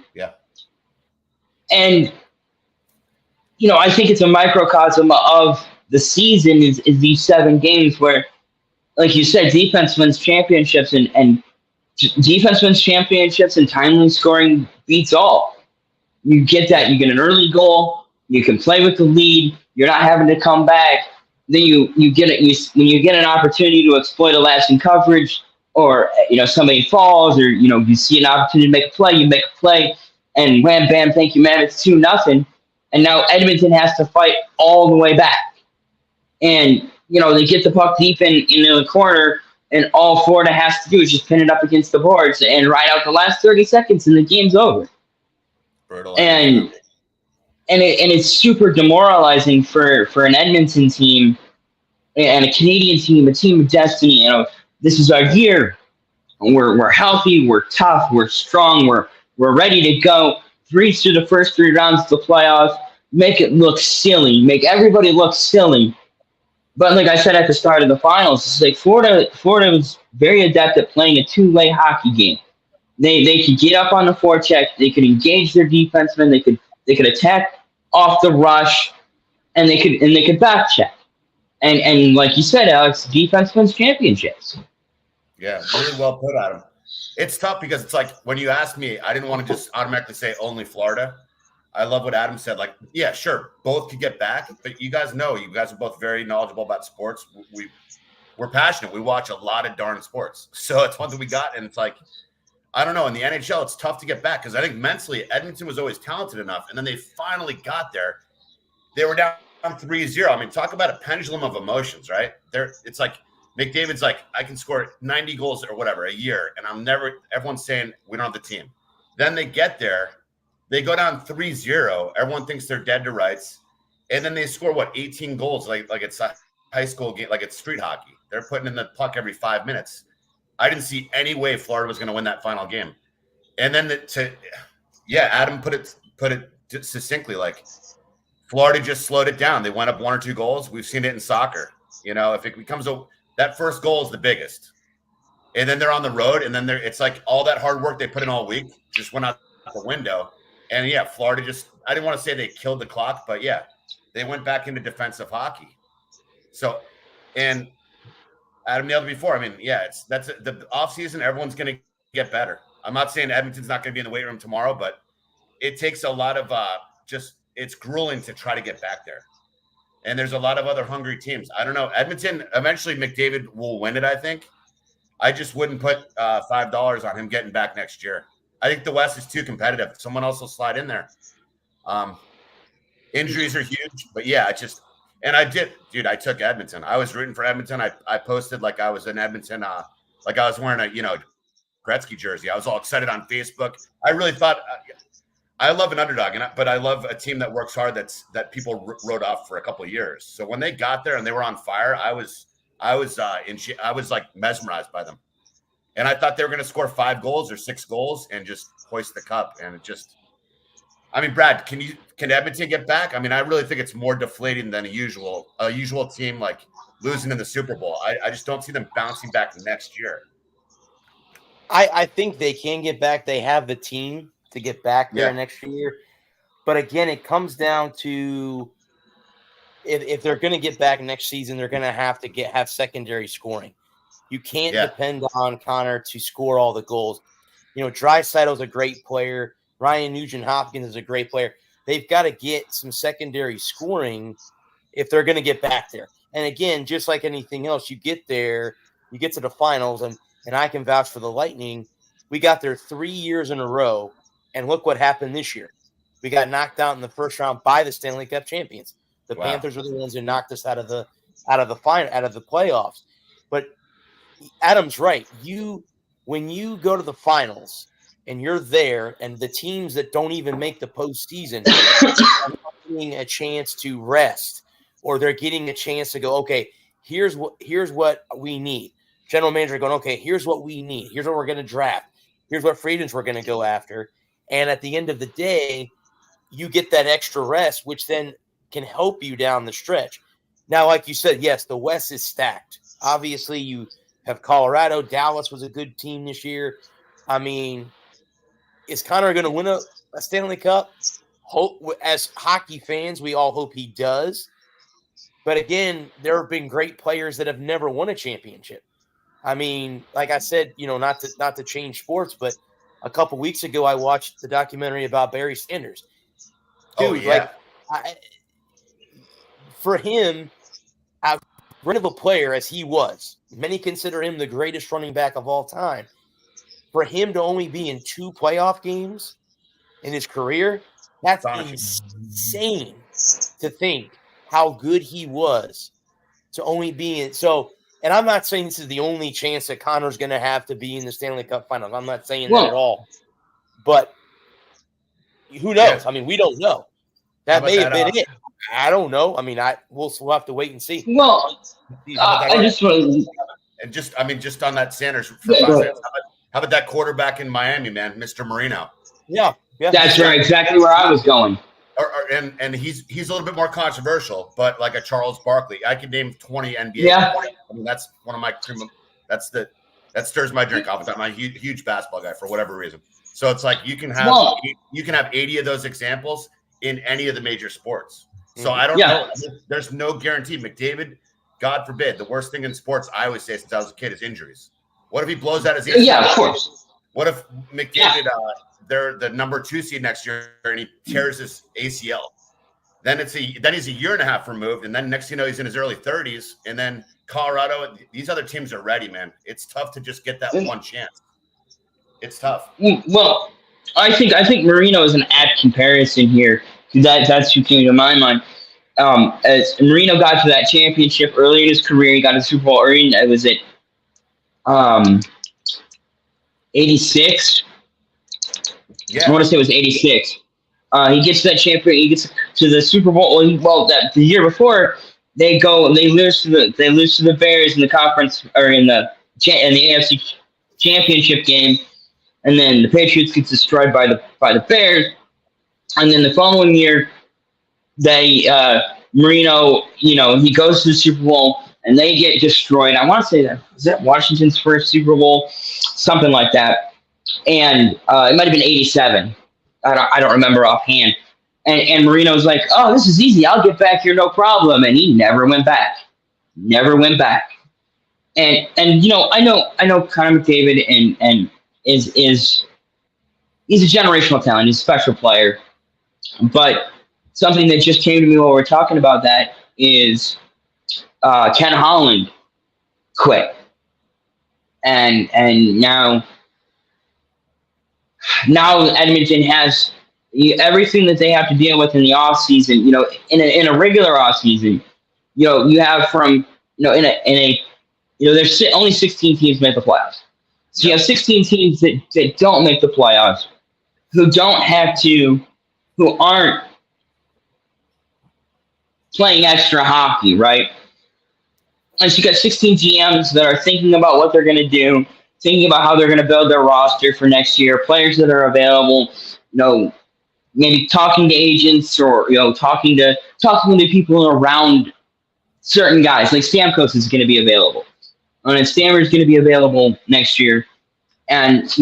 I think it's a microcosm of the season is these 7 games where, like you said, defense wins championships, and defense wins championships, and timely scoring beats all. You get that. You get an early goal. You can play with the lead. You're not having to come back. Then you get it. When you get an opportunity to exploit a lapse in coverage, or somebody falls, or you see an opportunity to make a play, you make a play, and wham bam, thank you, man. It's 2-0, and now Edmonton has to fight all the way back, and they get the puck deep in the corner, and all Florida has to do is just pin it up against the boards and ride out the last 30 seconds, and the game's over. Brutal. And it's super demoralizing for an Edmonton team and a Canadian team, a team of destiny. This is our year. We're healthy, we're tough, we're strong, we're ready to go. Reach through the first 3 rounds of the playoffs, make it look silly, make everybody look silly. But like I said at the start of the finals, it's like Florida was very adept at playing a two-way hockey game. They could get up on the forecheck, they could engage their defensemen, they could attack off the rush, and they could back check. And like you said, Alex, defense wins championships. Yeah, really well put, Adam. It's tough because it's like when you asked me, I didn't want to just automatically say only Florida. I love what Adam said. Like, yeah, sure, both could get back, but you guys are both very knowledgeable about sports. We're passionate. We watch a lot of darn sports. So it's one that we got, and it's like, I don't know. In the NHL, it's tough to get back because I think mentally Edmonton was always talented enough, and then they finally got there. They were down 3-0. I mean, talk about a pendulum of emotions, right? It's like McDavid's like, I can score 90 goals or whatever a year, and everyone's saying we don't have the team. Then they get there. They go down 3-0. Everyone thinks they're dead to rights. And then they score, 18 goals, like it's a high school game, like it's street hockey. They're putting in the puck every 5 minutes. I didn't see any way Florida was going to win that final game. And then Adam put it succinctly, like Florida just slowed it down. They went up 1 or 2 goals. We've seen it in soccer. If it becomes that first goal is the biggest. And then they're on the road, and then it's like all that hard work they put in all week just went out the window. And yeah, Florida I didn't want to say they killed the clock, but yeah, they went back into defensive hockey. So, and Adam nailed it before. I mean, yeah, that's the offseason. Everyone's going to get better. I'm not saying Edmonton's not going to be in the weight room tomorrow, but it takes a lot of it's grueling to try to get back there. And there's a lot of other hungry teams. I don't know. Edmonton, eventually McDavid will win it, I think. I just wouldn't put $5 on him getting back next year. I think the West is too competitive. Someone else will slide in there. Injuries are huge, but yeah, I took Edmonton. I was rooting for Edmonton. I posted like I was in Edmonton, like I was wearing a Gretzky jersey. I was all excited on Facebook. I really thought I love an underdog, but I love a team that works hard. That people wrote off for a couple of years. So when they got there and they were on fire, I was like mesmerized by them, and I thought they were going to score 5 goals or 6 goals and just hoist the cup. And it just, I mean, Brad, can Edmonton get back? I mean, I really think it's more deflating than a usual team like losing in the Super Bowl. I just don't see them bouncing back next year. I think they can get back. They have the team to get back there next year. But again, it comes down to if they're going to get back next season, they're going to have secondary scoring. You can't depend on Connor to score all the goals. Draisaitl's a great player. Ryan Nugent-Hopkins is a great player. They've got to get some secondary scoring if they're going to get back there. And again, just like anything else, you get there, you get to the finals, and I can vouch for the Lightning. We got there 3 years in a row, and look what happened this year. We got knocked out in the first round by the Stanley Cup champions. The Panthers were the ones who knocked us out of the playoffs. But Adam's right. When you go to the finals and you're there, and the teams that don't even make the postseason are getting a chance to rest, or they're getting a chance to go, okay, here's what we need. General manager going, okay, here's what we need. Here's what we're going to draft. Here's what free agents we're going to go after. And at the end of the day, you get that extra rest, which then can help you down the stretch. Now, like you said, yes, the West is stacked. Obviously, you have Colorado. Dallas was a good team this year. I mean, is Connor going to win a Stanley Cup? As hockey fans, we all hope he does. But again, there have been great players that have never won a championship. I mean, like I said, not to change sports, but a couple weeks ago, I watched the documentary about Barry Sanders. Dude, for him, as great of a player as he was, many consider him the greatest running back of all time. For him to only be in 2 playoff games in his career, that's insane to think how good he was to only be in. So, and I'm not saying this is the only chance that Connor's going to have to be in the Stanley Cup Finals. I'm not saying that at all. But who knows? I mean, we don't know. That may have been it. I don't know. I mean, we'll have to wait and see. Well, I just want and just on that Sanders. How about that quarterback in Miami, man, Mr. Marino? Yeah. That's right. Exactly where I was going. And he's a little bit more controversial, but like a Charles Barkley, I can name 20 NBA. Yeah. I mean, that's one of my. That stirs my drink off. I'm a huge basketball guy for whatever reason. So it's like you can have 80 of those examples in any of the major sports. So I don't know. There's no guarantee. McDavid, God forbid, the worst thing in sports I always say since I was a kid is injuries. What if he blows out his ACL? Yeah, of course. What if McDavid, they're the number 2 seed next year and he tears his ACL? Then he's a year and a half removed, and then next thing you know, he's in his early 30s, and then Colorado, these other teams are ready, man. It's tough to just get that one chance. It's tough. Well, I think Marino is an apt comparison here. That's who came to my mind. As Marino got to that championship early in his career, he got a Super Bowl early. It was at 86. Yeah. I want to say it was 86. He gets to that champion. He gets to the Super Bowl. The year before they lose to the Bears in the conference or in the AFC championship game, and then the Patriots get destroyed by the Bears, and then the following year Marino, he goes to the Super Bowl and they get destroyed. I want to say that Washington's first Super Bowl, something like that, and it might have been 87. I don't remember offhand. And Marino's like, oh, this is easy. I'll get back here, no problem. And he never went back. Never went back. And I know Connor McDavid and he's a generational talent. He's a special player. But something that just came to me while we're talking about that is Ken Holland quit. And now now Edmonton has everything that they have to deal with in the offseason. In a regular offseason, you have from there's only 16 teams make the playoffs. So you have 16 teams that don't make the playoffs, who aren't playing extra hockey, right? And so you got 16 GMs that are thinking about what they're going to do, thinking about how they're going to build their roster for next year, players that are available, maybe talking to agents or, talking to people around certain guys. Like Stamkos is going to be available. And Stammer is going to be available next year. And, this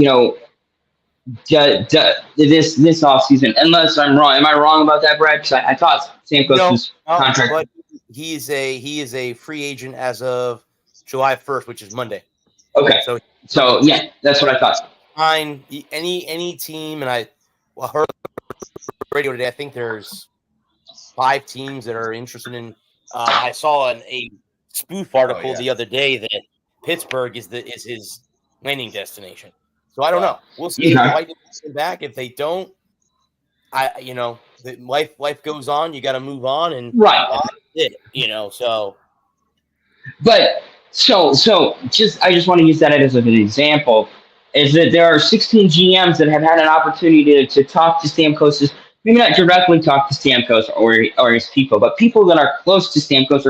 offseason, unless I'm wrong. Am I wrong about that, Brad? Because I thought Stamkos' contract. But he is a free agent as of July 1st, which is Monday. Okay. So yeah, that's what I thought. Fine. Any team, and I heard radio today. I think there's 5 teams that are interested in. I saw a spoof article the other day that Pittsburgh is his landing destination. So I don't know. We'll see if the Lightning come back. If they don't, life goes on. You got to move on, and right. So. But so I just want to use that as an example. Is that there are 16 GMs that have had an opportunity to talk to Stamkos, maybe not directly talk to Stamkos or his people, but people that are close to Stamkos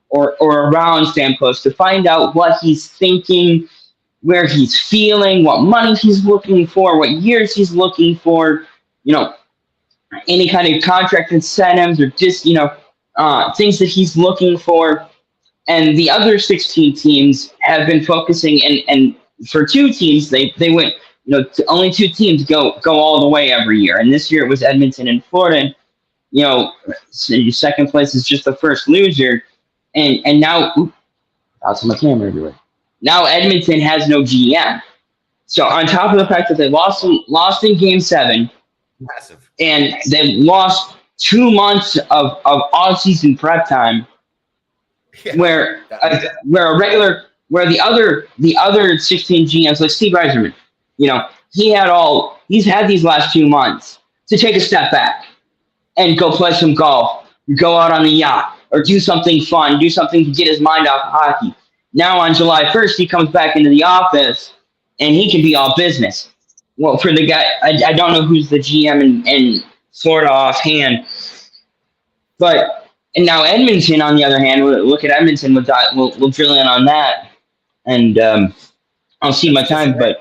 or around Stamkos to find out what he's thinking, where he's feeling, what money he's looking for, what years he's looking for, any kind of contract incentives or just, things that he's looking for. And the other 16 teams have been focusing, and for 2 teams, they went, only 2 teams go all the way every year. And this year it was Edmonton and Florida. Second place is just the first loser. And now, that's my camera everywhere. Now Edmonton has no GM. So on top of the fact that they lost in Game 7, massive, and they lost 2 months of off-season prep time, where the other 16 GMs, like Steve Yzerman, he's had these last 2 months to take a step back and go play some golf, go out on the yacht, or do something fun, do something to get his mind off hockey. Now on July 1st, he comes back into the office and he can be all business. Well, for the guy, I don't know who's the GM in Florida offhand, and now Edmonton, on the other hand, we'll look at Edmonton. We'll drill in on that, and I'll see my time. But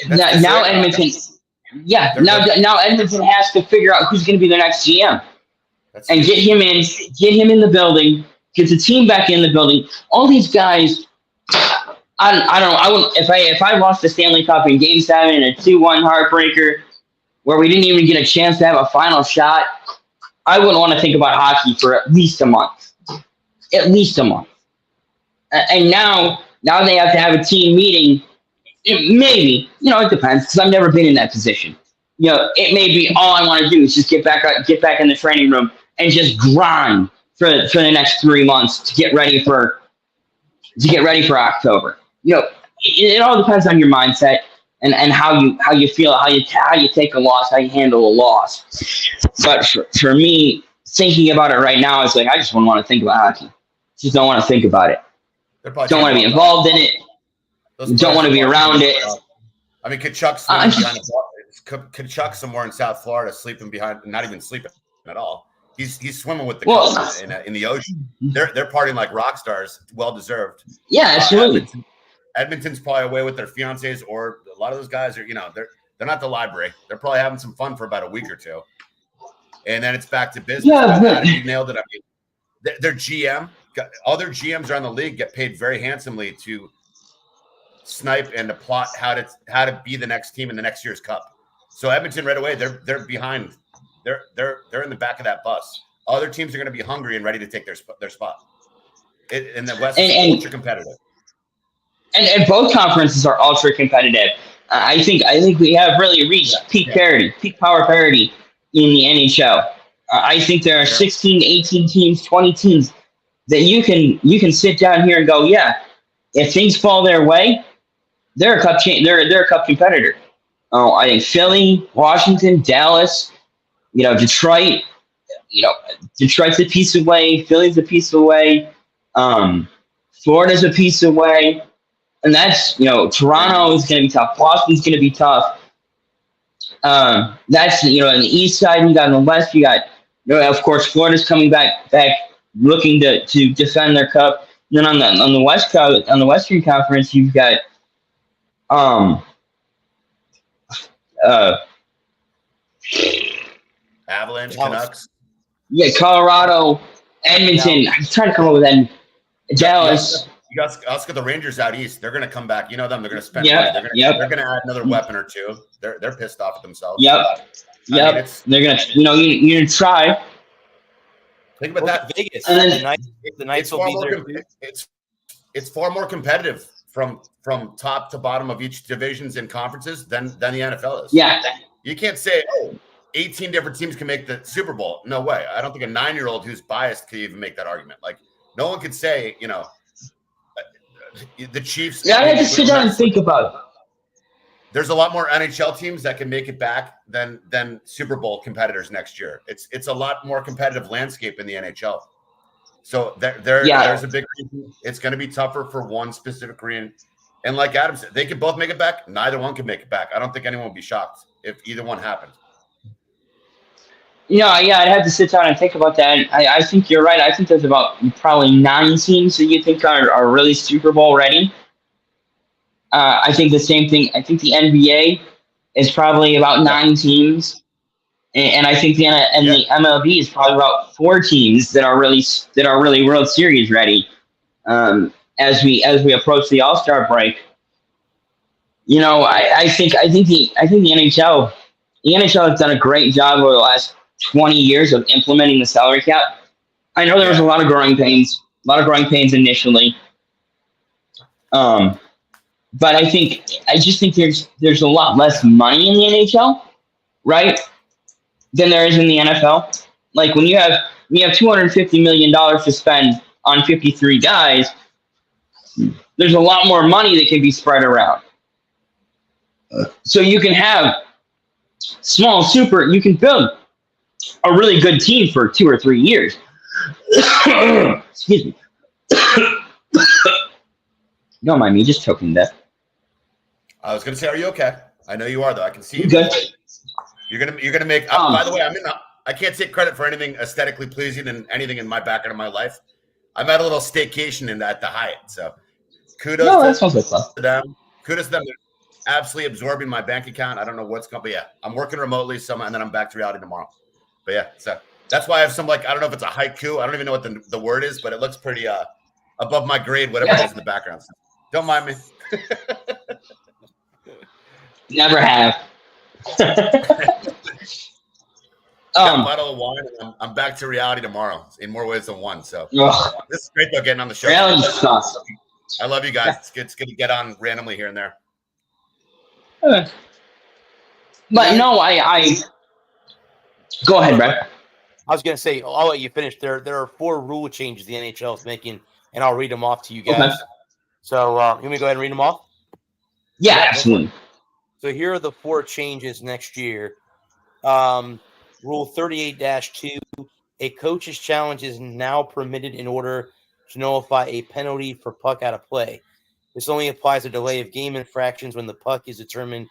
now Edmonton, now Edmonton has to figure out who's going to be their next GM and get him in the building, get the team back in the building. All these guys, I don't know. I wouldn't if I lost the Stanley Cup in Game 7 in a 2-1 heartbreaker, where we didn't even get a chance to have a final shot. I wouldn't want to think about hockey for at least a month. At least a month. And now they have to have a team meeting. Maybe, it depends, because I've never been in that position. It may be all I want to do is just get back in the training room and just grind for the next 3 months to get ready for October. It all depends on your mindset and how you feel, how you take a loss, how you handle a loss. But for me, thinking about it right now is like, I just don't want to think about hockey. Just don't want to think about it. Don't want to be involved in it. Don't want to be around it. I mean, Kachuk's somewhere in South Florida, sleeping behind, not even sleeping at all. He's swimming with the Cubs in the ocean. They're partying like rock stars, well deserved. Yeah, absolutely. Edmonton's probably away with their fiancés, or a lot of those guys are, they're not the library. They're probably having some fun for about a week or 2, and then it's back to business. Yeah, you nailed it. I mean, their GM, all their GMs around the league get paid very handsomely to snipe and to plot how to be the next team in the next year's cup. So Edmonton right away, they're behind. They're in the back of that bus. Other teams are going to be hungry and ready to take their spot. In the West, is ultra competitive. And both conferences are ultra competitive. I think we have really reached peak parity, peak power parity in the NHL. I think there are 16, 18 teams, 20 teams that you can sit down here and go, yeah, if things fall their way, they're a cup competitor. Oh, I think Philly, Washington, Dallas, Detroit. Detroit's a piece away. Philly's a piece away. Florida's a piece away. And that's, Toronto is going to be tough. Boston's going to be tough. That's, in the east side, you got in the west, you got, of course, Florida's coming back looking to defend their cup. And then on the west coast, on the Western Conference, you've got Avalanche, Canucks. Yeah, Colorado, Edmonton. I'm trying to come up with that. Dallas. You guys got the Rangers out east. They're going to come back. You know them. They're going to spend Yep, money. They're going to add another weapon or two. They're pissed off at themselves. Yep. I mean, They're going to, you're going to try. Think about that. Vegas. And The Knights will be there. It's far more competitive from top to bottom of each divisions and conferences than the NFL is. Yeah. You can't say, 18 different teams can make the Super Bowl. No way. I don't think a 9-year-old who's biased could even make that argument. Like, no one could say, the Chiefs. Yeah, I have to sit down and think about it. There's a lot more NHL teams that can make it back than Super Bowl competitors next year. It's a lot more competitive landscape in the NHL. So there's a big reason. It's going to be tougher for one specific reason. And like Adam said, they could both make it back. Neither one can make it back. I don't think anyone would be shocked if either one happened. I'd have to sit down and think about that. I think you're right. I think there's about probably 9 teams that you think are really Super Bowl ready. I think the same thing. I think the NBA is probably about 9 teams, and I think the MLB is probably about 4 teams that are really World Series ready. As we approach the All-Star break, I think the NHL has done a great job over the last 20 years of implementing the salary cap. I know there was a lot of growing pains initially. But I just think there's a lot less money in the NHL, right, than there is in the NFL. Like when you have $250 million to spend on 53 guys, there's a lot more money that can be spread around. So you can have you can build a really good team for 2 or 3 years. Excuse me. Don't mind me, just choking to death. I was going to say, are you okay? I know you are, though. I can see you. Good. You're gonna make. By the way, I can't take credit for anything aesthetically pleasing and anything in my background of my life. I'm at a little staycation at the Hyatt, so kudos. No, that sounds like fun. To them. Kudos to them. They're absolutely absorbing my bank account. I don't know what's going, but yeah, I'm working remotely, and then I'm back to reality tomorrow. But yeah, so that's why I have some I don't know if it's a haiku. I don't even know what the word is, but it looks pretty above my grade, whatever it is in the background. So don't mind me. Never have. Got a bottle of wine, and I'm back to reality tomorrow in more ways than one. So this is great though, getting on the show. Reality sucks. I love you guys. It's good to get on randomly here and there. But no, I go ahead, Brad. I was going to say, I'll let you finish. There are 4 rule changes the NHL is making, and I'll read them off to you guys. Okay. So you want me to go ahead and read them off? Yeah, absolutely. So here are the 4 changes next year. Rule 38-2, a coach's challenge is now permitted in order to nullify a penalty for puck out of play. This only applies to delay of game infractions when the puck is determined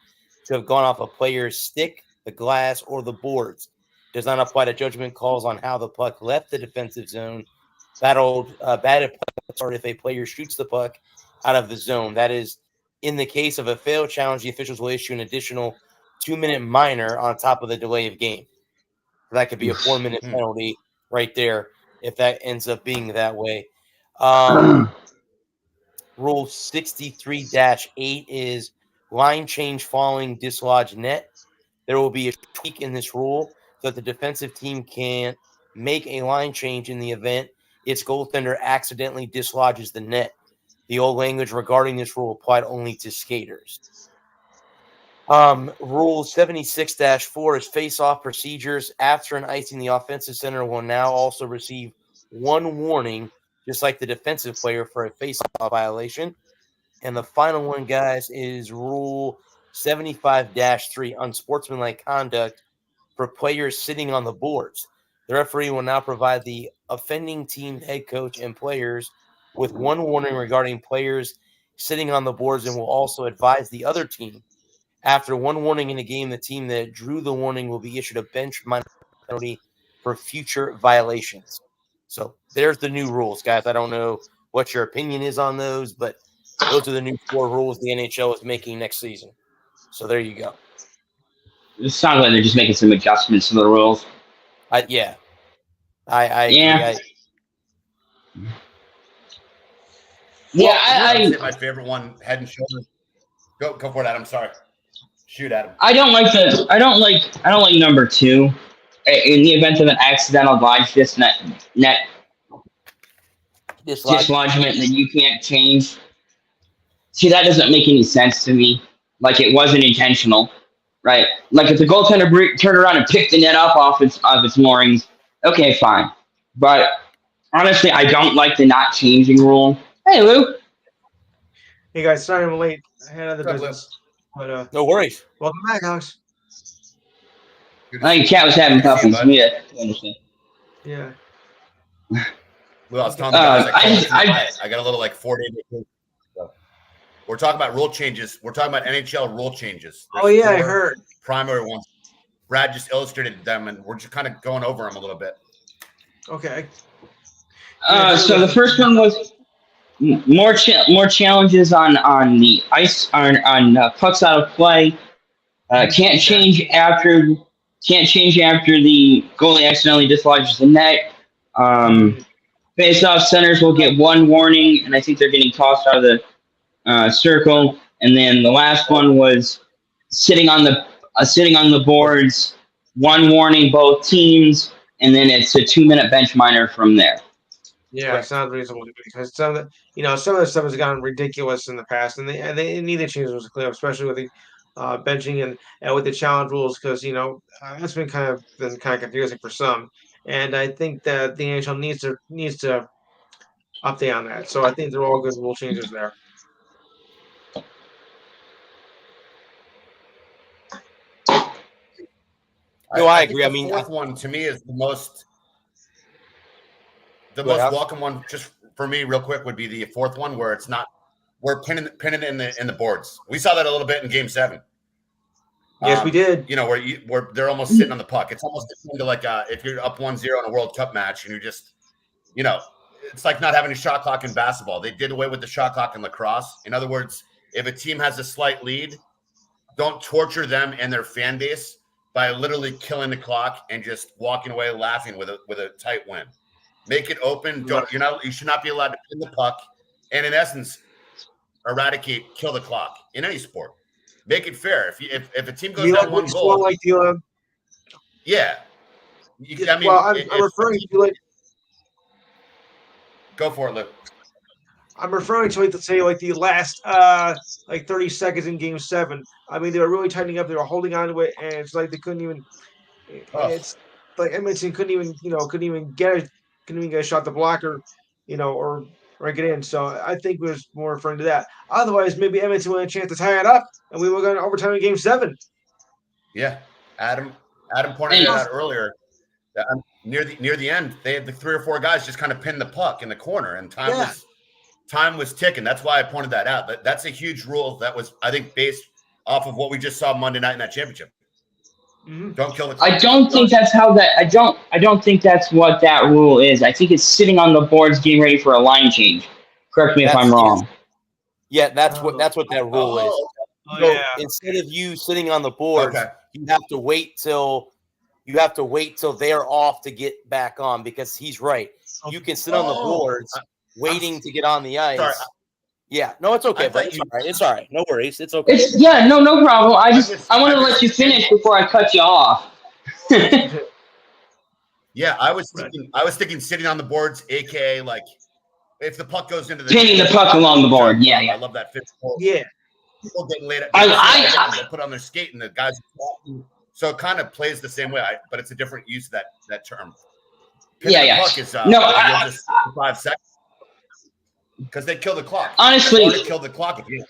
to have gone off a player's stick, the glass, or the boards. It does not apply to judgment calls on how the puck left the defensive zone. Batted puck, or if a player shoots the puck out of the zone. That is, in the case of a failed challenge, the officials will issue an additional 2-minute minor on top of the delay of game. So that could be a 4-minute penalty right there if that ends up being that way. Rule 63-8 is line change following dislodged net. There will be a tweak in this rule so that the defensive team can make a line change in the event its goaltender accidentally dislodges the net. The old language regarding this rule applied only to skaters. Rule 76-4 is face-off procedures. After an icing, the offensive center will now also receive 1 warning, just like the defensive player, for a face-off violation. And the final one, guys, is Rule 75-3 unsportsmanlike conduct for players sitting on the boards. The referee will now provide the offending team head coach and players with one warning regarding players sitting on the boards and will also advise the other team. After one warning in a game, the team that drew the warning will be issued a bench penalty for future violations. So there's the new rules, guys. I don't know what your opinion is on those, but those are the new 4 rules the NHL is making next season. So there you go. It sounds like they're just making some adjustments to the rules. I agree. I'd say my favorite one, Head and Shoulders. Go for it, Adam. Sorry. Shoot, Adam. I don't like number 2. In the event of an accidental glide net dislodgement that you can't change. See, that doesn't make any sense to me. Like, it wasn't intentional, right? Like, if the goaltender turned around and picked the net up off its moorings, okay, fine. But honestly, I don't like the not changing rule. Hey, Lou. Hey guys, sorry I'm late. I had other business. But no worries. Welcome back, Alex. I think Cat was having puppies. Yeah, I understand. Yeah. Well, I was telling the guys, I got a little 4-day vacation. So we're talking about rule changes. We're talking about NHL rule changes. There's I heard. Primary ones. Brad just illustrated them, and we're just kind of going over them a little bit. Okay. So the first one was more challenges on the ice on pucks out of play. Can't change after the goalie accidentally dislodges the net. Face-off centers will get one warning, and I think they're getting tossed out of the circle. And then the last one was sitting on the boards. One warning, both teams, and then it's a 2-minute bench minor from there. Yeah, it sounds reasonable to me because some of the stuff has gotten ridiculous in the past, and they need to change those clear, especially with the benching and with the challenge rules, because that's been kind of confusing for some, and I think that the NHL needs to update on that. So I think they're all good rule changes there. No, I agree. The fourth one to me is the most welcome one. Just for me, real quick, would be the fourth one where it's not we're pinning in the boards. We saw that a little bit in Game 7. Yes, we did. Where they're almost sitting on the puck. It's almost like if you're up 1-0 in a World Cup match and you're just, it's like not having a shot clock in basketball. They did away with the shot clock in lacrosse. In other words, if a team has a slight lead, don't torture them and their fan base by literally killing the clock and just walking away laughing with a tight win. Make it open. You should not be allowed to pin the puck, and in essence, kill the clock in any sport. Make it fair. If a team goes down one goal, yeah. I'm referring to Go for it, Luke. I'm referring to the last 30 seconds in Game 7. I mean, they were really tightening up. They were holding on to it, and it's like they couldn't even. It's like Edmonton couldn't even get a shot to block or get in. So I think we was more referring to that. Otherwise, maybe Edmonton would have a chance to tie it up, and we were going to overtime in Game 7. Yeah, Adam pointed out earlier that near the end, they had the 3 or 4 guys just kind of pinned the puck in the corner, and time was ticking. That's why I pointed that out. That's a huge rule that was, I think, based off of what we just saw Monday night in that championship. Mm-hmm. Don't kill the clock. I don't think that's how that. I don't think that's what that rule is. I think it's sitting on the boards, getting ready for a line change. Correct me if I'm wrong. Yeah, that's what that rule is. So instead of you sitting on the boards, you have to wait till they're off to get back on, because he's right. You can sit on the boards waiting to get on the ice. Sorry. Yeah, no, it's okay, but it's all right. No worries. It's okay. No problem. I want to let you finish before I cut you off. Yeah, I was thinking sitting on the boards, aka like if the puck goes into the pinning the puck along the board. Yeah. I love that physical. Yeah. People getting laid out. I put on their skate and the guys. So it kind of plays the same way, but it's a different use of that term. Pinning the puck is just 5 seconds. Because they kill the clock. Honestly, kill the clock again.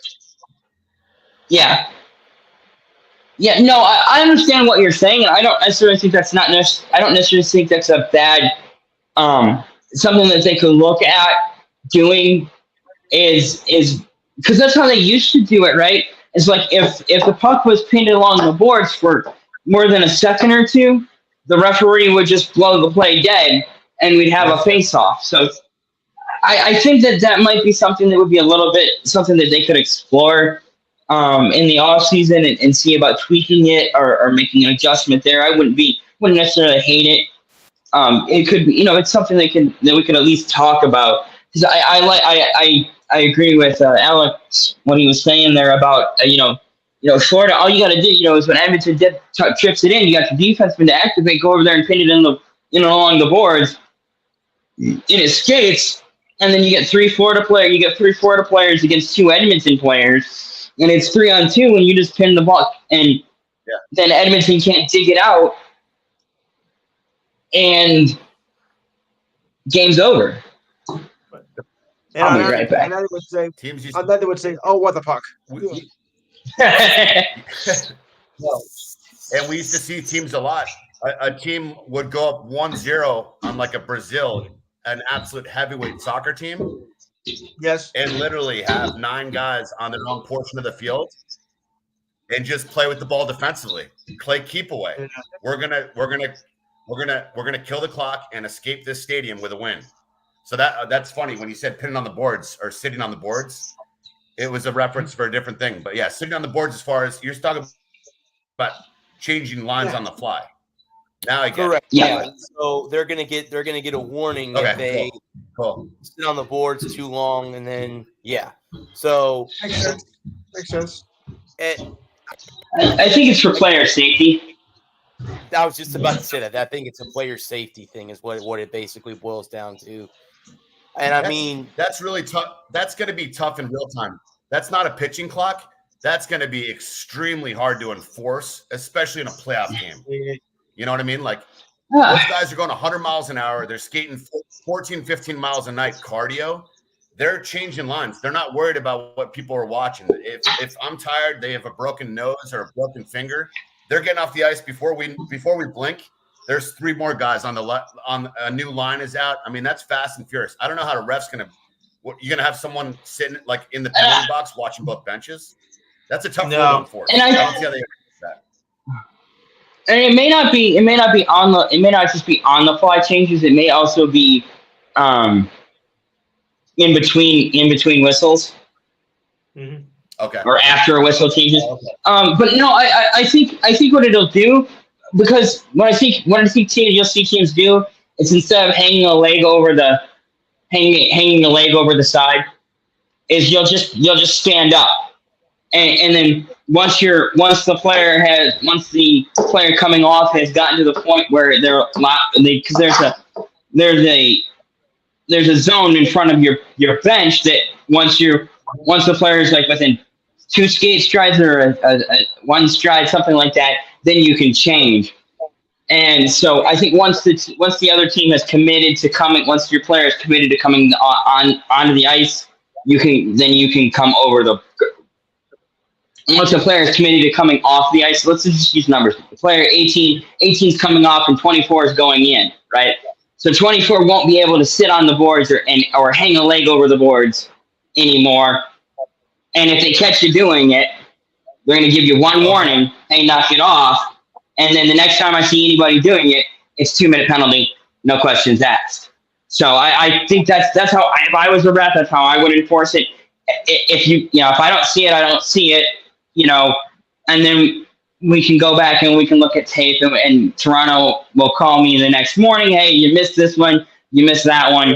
Yeah. Yeah, no, I understand what you're saying, and I don't necessarily think that's not I don't necessarily think that's a bad something that they could look at doing is because that's how they used to do it, right? It's like if the puck was pinned along the boards for more than a second or two, the referee would just blow the play dead, and we'd have a face-off. So I think that might be something that would be a little bit something that they could explore in the off season and see about tweaking it or making an adjustment there. I wouldn't necessarily hate it. It could be, it's something that we could at least talk about. Because I agree with Alex when he was saying there about Florida. All you got to do is when Edmonton trips it in, you got the defenseman to activate, go over there and pin it along the boards. It escapes, and then you get three Florida players against two Edmonton players. And it's 3-on-2 when you just pin the ball, and then Edmonton can't dig it out, and game's over. And I'll be right back. And they would say, "Oh, what the puck?" And we used to see teams a lot. A team would go up 1-0 on like a Brazil, an absolute heavyweight soccer team. Yes. And literally have 9 guys on their own portion of the field and just play with the ball defensively. Play keep away. We're gonna kill the clock and escape this stadium with a win. So that's funny when you said pinning on the boards or sitting on the boards. It was a reference for a different thing. But yeah, sitting on the boards as far as you're talking about changing lines on the fly. Now I get Correct. it. Yeah. So they're gonna get a warning if they sit on the boards too long, and then So makes sense. I think it's for player safety. I was just about to say that. I think it's a player safety thing is what it basically boils down to. And I mean, that's really tough. That's going to be tough in real time. That's not a pitching clock. That's going to be extremely hard to enforce, especially in a playoff game. You know what I mean? Like those guys are going 100 miles an hour. They're skating 14, 15 miles a night cardio. They're changing lines. They're not worried about what people are watching. If I'm tired, they have a broken nose or a broken finger. They're getting off the ice before we blink. There's 3 more guys on a new line is out. I mean, that's fast and furious. I don't know how the ref's gonna. You're gonna have someone sitting like in the penalty box watching both benches. That's a tough one to enforce. And I don't see how they that. And it may not just be on the fly changes. It may also be in between whistles. Mm-hmm. Okay. Or after a whistle changes. Okay. But no, I think what it'll do, because what I think you'll see teams do is instead of hanging the leg over the side, is you'll just stand up, and then once the player coming off has gotten to the point where because there's a zone in front of your bench that once the player is like within 2 skate strides or a 1 stride, something like that, then you can change. And so I think once the other team has committed to coming, once your player is committed to coming onto the ice, you can come over the. Once the player is committed to coming off the ice, let's just use numbers. The player 18 is coming off and 24 is going in, right? So 24 won't be able to sit on the boards or hang a leg over the boards anymore. And if they catch you doing it, they're going to give you 1 warning, hey, knock it off. And then the next time I see anybody doing it, it's 2-minute penalty, no questions asked. So I think that's how, if I was a ref, that's how I would enforce it. If I don't see it, I don't see it, and then we can go back and we can look at tape, and Toronto will call me the next morning, hey, you missed this one, you missed that one,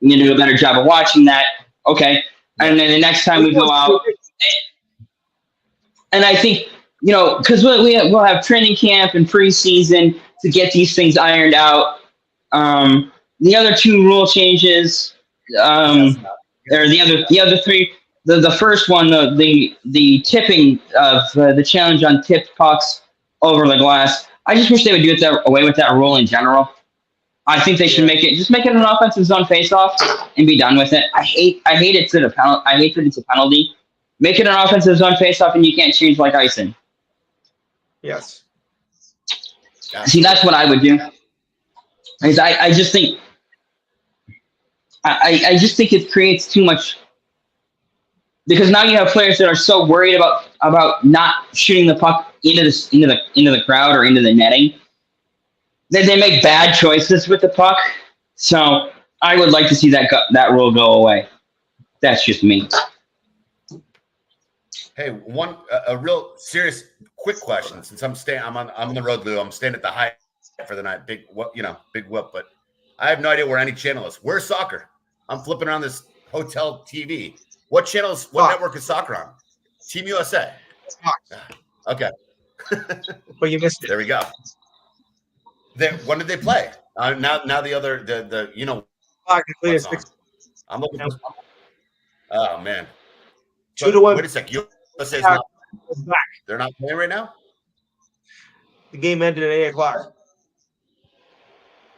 you need to do a better job of watching that. Okay. And then the next time we go out, and I think, because we'll have training camp and preseason to get these things ironed out. The other 2 rule changes, or the other 3. The first one, the tipping of the challenge on tipped pucks over the glass. I just wish they would do away with that rule in general. I think they should make it an offensive zone faceoff and be done with it. I hate it to the penalty. I hate that it's a penalty. Make it an offensive zone faceoff and you can't change like icing. Yes. See, that's what I would do. Because I just think I just think it creates too much. Because now you have players that are so worried about not shooting the puck into the crowd or into the netting that they make bad choices with the puck. So I would like to see that rule go away. That's just me. Hey, a real serious quick question. Since I'm on the road, Lou. I'm staying at the Hyatt for the night. Big whoop. But I have no idea where any channel is. Where's soccer? I'm flipping around this hotel TV. What network is soccer on? Team USA. Okay. But you missed it. There we go. When did they play? Now the other the I'm looking. Oh man. 2-1. Wait a sec. USA's not. They're not playing right now. The game ended at 8:00.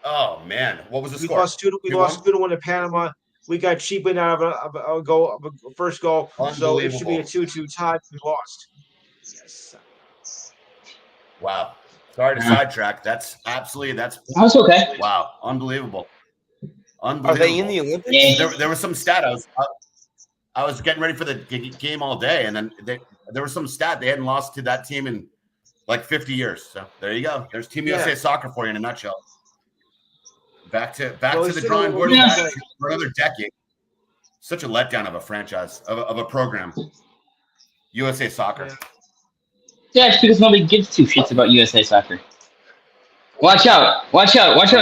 Oh man, what was the score? We lost 2-1 to Panama. We got cheapened out of a first goal, so it should be a 2-2 tie. We lost. Yes. Wow. Sorry to sidetrack. That's okay. Wow, unbelievable. Are they in the Olympics? Yeah. There was some stat. I was getting ready for the game all day, and then there was some stat they hadn't lost to that team in like 50 years. So there you go. There's Team USA soccer for you in a nutshell. Back to the drawing board for another decade. Such a letdown of a franchise of a program. USA Soccer. Yeah, it's because nobody gives two shits about USA Soccer. Watch out in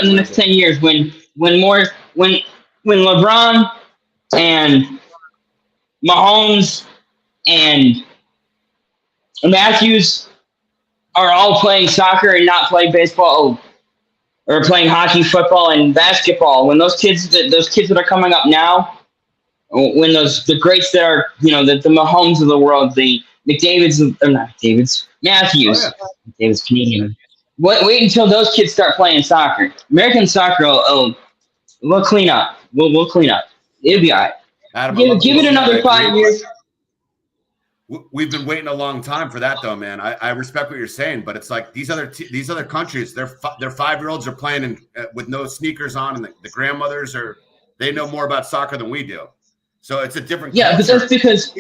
the next 10 years when LeBron and Mahomes and Matthews are all playing soccer and not playing baseball or playing hockey, football, and basketball. When those kids that are coming up now, when the greats that are, the Mahomes of the world, the McDavid's, or not McDavid's, Matthews, David's Canadian. Wait until those kids start playing soccer. American soccer, we'll clean up. We'll clean up. It'll be all right. Adam, give it another 5 years. We've been waiting a long time for that, though, man. I respect what you're saying, but it's like these other countries, their 5-year-olds are playing with no sneakers on, and the grandmothers they know more about soccer than we do. So it's a different. Yeah, culture. but that's because.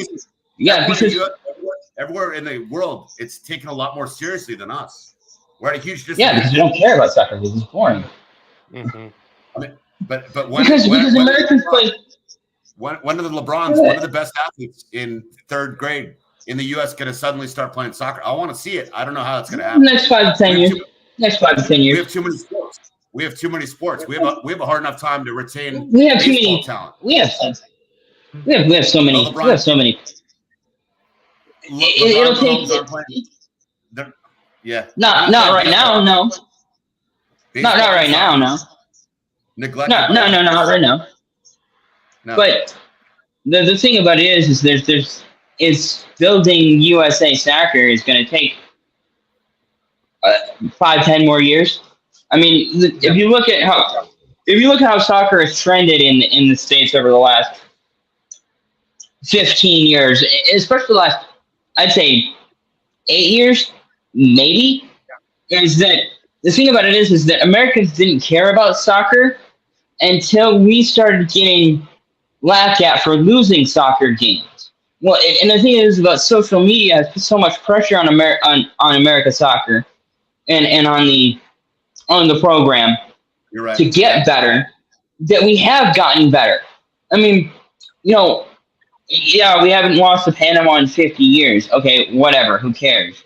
Because everywhere in the world, it's taken a lot more seriously than us. We're at a huge distance. Yeah, because we don't care about soccer. Because it's boring. Mm-hmm. I mean, but because Americans play. One of the LeBrons, one of the best athletes in 3rd grade in the U.S. going to suddenly start playing soccer. I want to see it. I don't know how it's going to happen. Next 5 to 10 years. Next 5 to 10 years. We have too many sports. We have a hard enough time to retain. We have too many talent. We have so many. LeBron, we have so many. It'll take. Yeah. Not right now. No. Not right now. No. Neglect. No. Not right now. No. But the thing about it is there's building USA Soccer is going to take 5-10 more years. I mean, if you look at how soccer has trended in the States over the last 15 years, especially the last, I'd say 8 years, maybe, is that the thing about it is that Americans didn't care about soccer until we started getting laughed at for losing soccer games. Well, and the thing is about social media has put so much pressure on America Soccer and on the program to get better that we have gotten better. I mean, we haven't lost to Panama in 50 years. Okay, whatever. Who cares?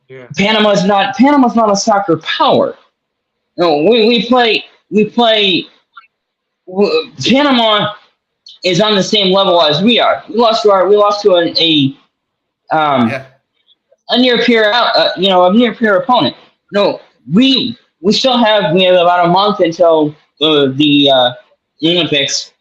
Yeah. Panama's not a soccer power. No, we play. Panama is on the same level as we are. We lost to a near peer opponent. No, we have about a month until the Olympics,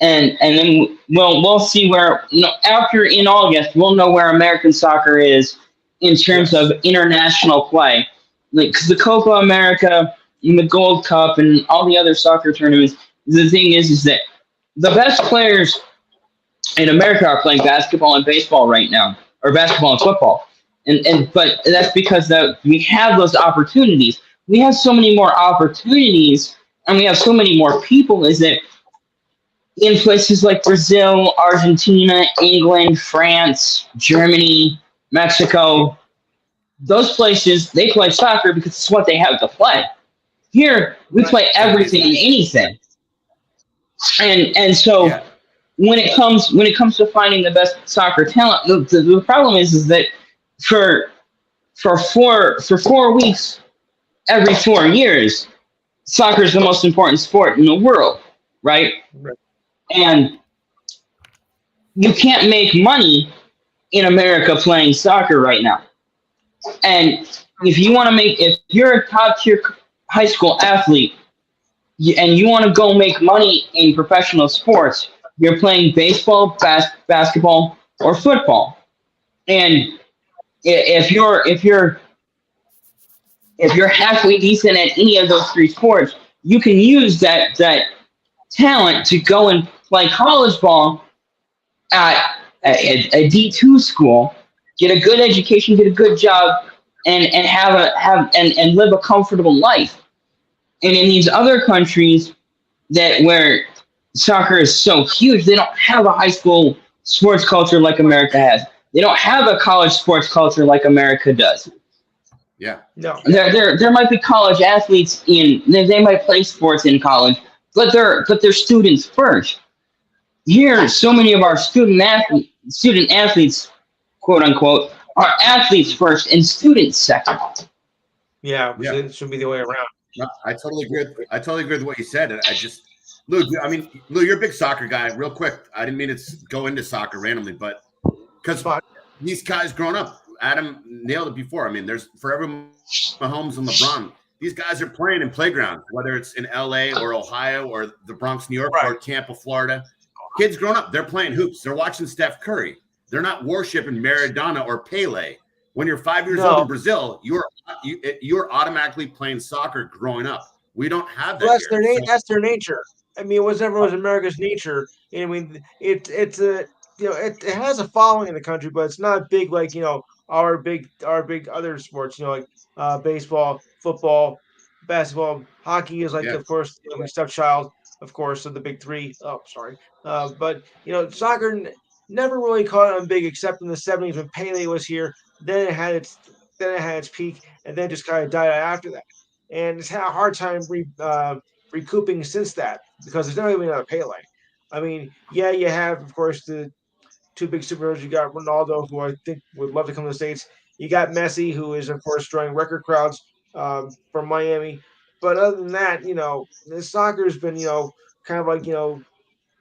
and then we'll see where after in August we'll know where American soccer is in terms of international play, because the Copa America and the Gold Cup and all the other soccer tournaments. The thing is that the best players in America are playing basketball and baseball right now, or basketball and football. But that's because we have those opportunities. We have so many more opportunities, and we have so many more people. Is that in places like Brazil, Argentina, England, France, Germany, Mexico, those places, they play soccer because it's what they have to play. Here, we play everything and anything. And so when it comes to finding the best soccer talent, the problem is that for 4 weeks every 4 years, soccer is the most important sport in the world, right? And you can't make money in America playing soccer right now. And if you're a top tier high school athlete and you want to go make money in professional sports, you're playing baseball, basketball, or football. And if you're halfway decent at any of those three sports, you can use that talent to go and play college ball at a D2 school, get a good education, get a good job, and live a comfortable life. And in these other countries where soccer is so huge, they don't have a high school sports culture like America has. They don't have a college sports culture like America does. Yeah. No. There might be college athletes they might play sports in college, but they're students first. Here, so many of our student athletes, quote unquote, are athletes first and students second. Yeah, it should be the way around. No, I totally agree. I totally agree with what you said. And Lou, Lou, you're a big soccer guy. Real quick, I didn't mean to go into soccer randomly, but because these guys growing up, Adam nailed it before. I mean, there's for every Mahomes and LeBron, these guys are playing in playgrounds, whether it's in LA or Ohio or the Bronx, New York, or Tampa, Florida. Kids growing up, they're playing hoops. They're watching Steph Curry. They're not worshiping Maradona or Pele. When you're 5 years old in Brazil, you're automatically playing soccer growing up. We don't have that. Well, that's their nature. I mean, it was America's nature. I mean, it has a following in the country, but it's not big like our big other sports. Like baseball, football, basketball, hockey is of course stepchild, of course, of the big three. Oh, sorry, but soccer never really caught on big except in the 70s when Pele was here. Then it had its peak, and then just kind of died out after that. And it's had a hard time recouping since that because there's never been another Pele. I mean, yeah, you have, of course, the two big superheroes. You got Ronaldo, who I think would love to come to the States. You got Messi, who is, of course, drawing record crowds from Miami. But other than that, the soccer has been, kind of like,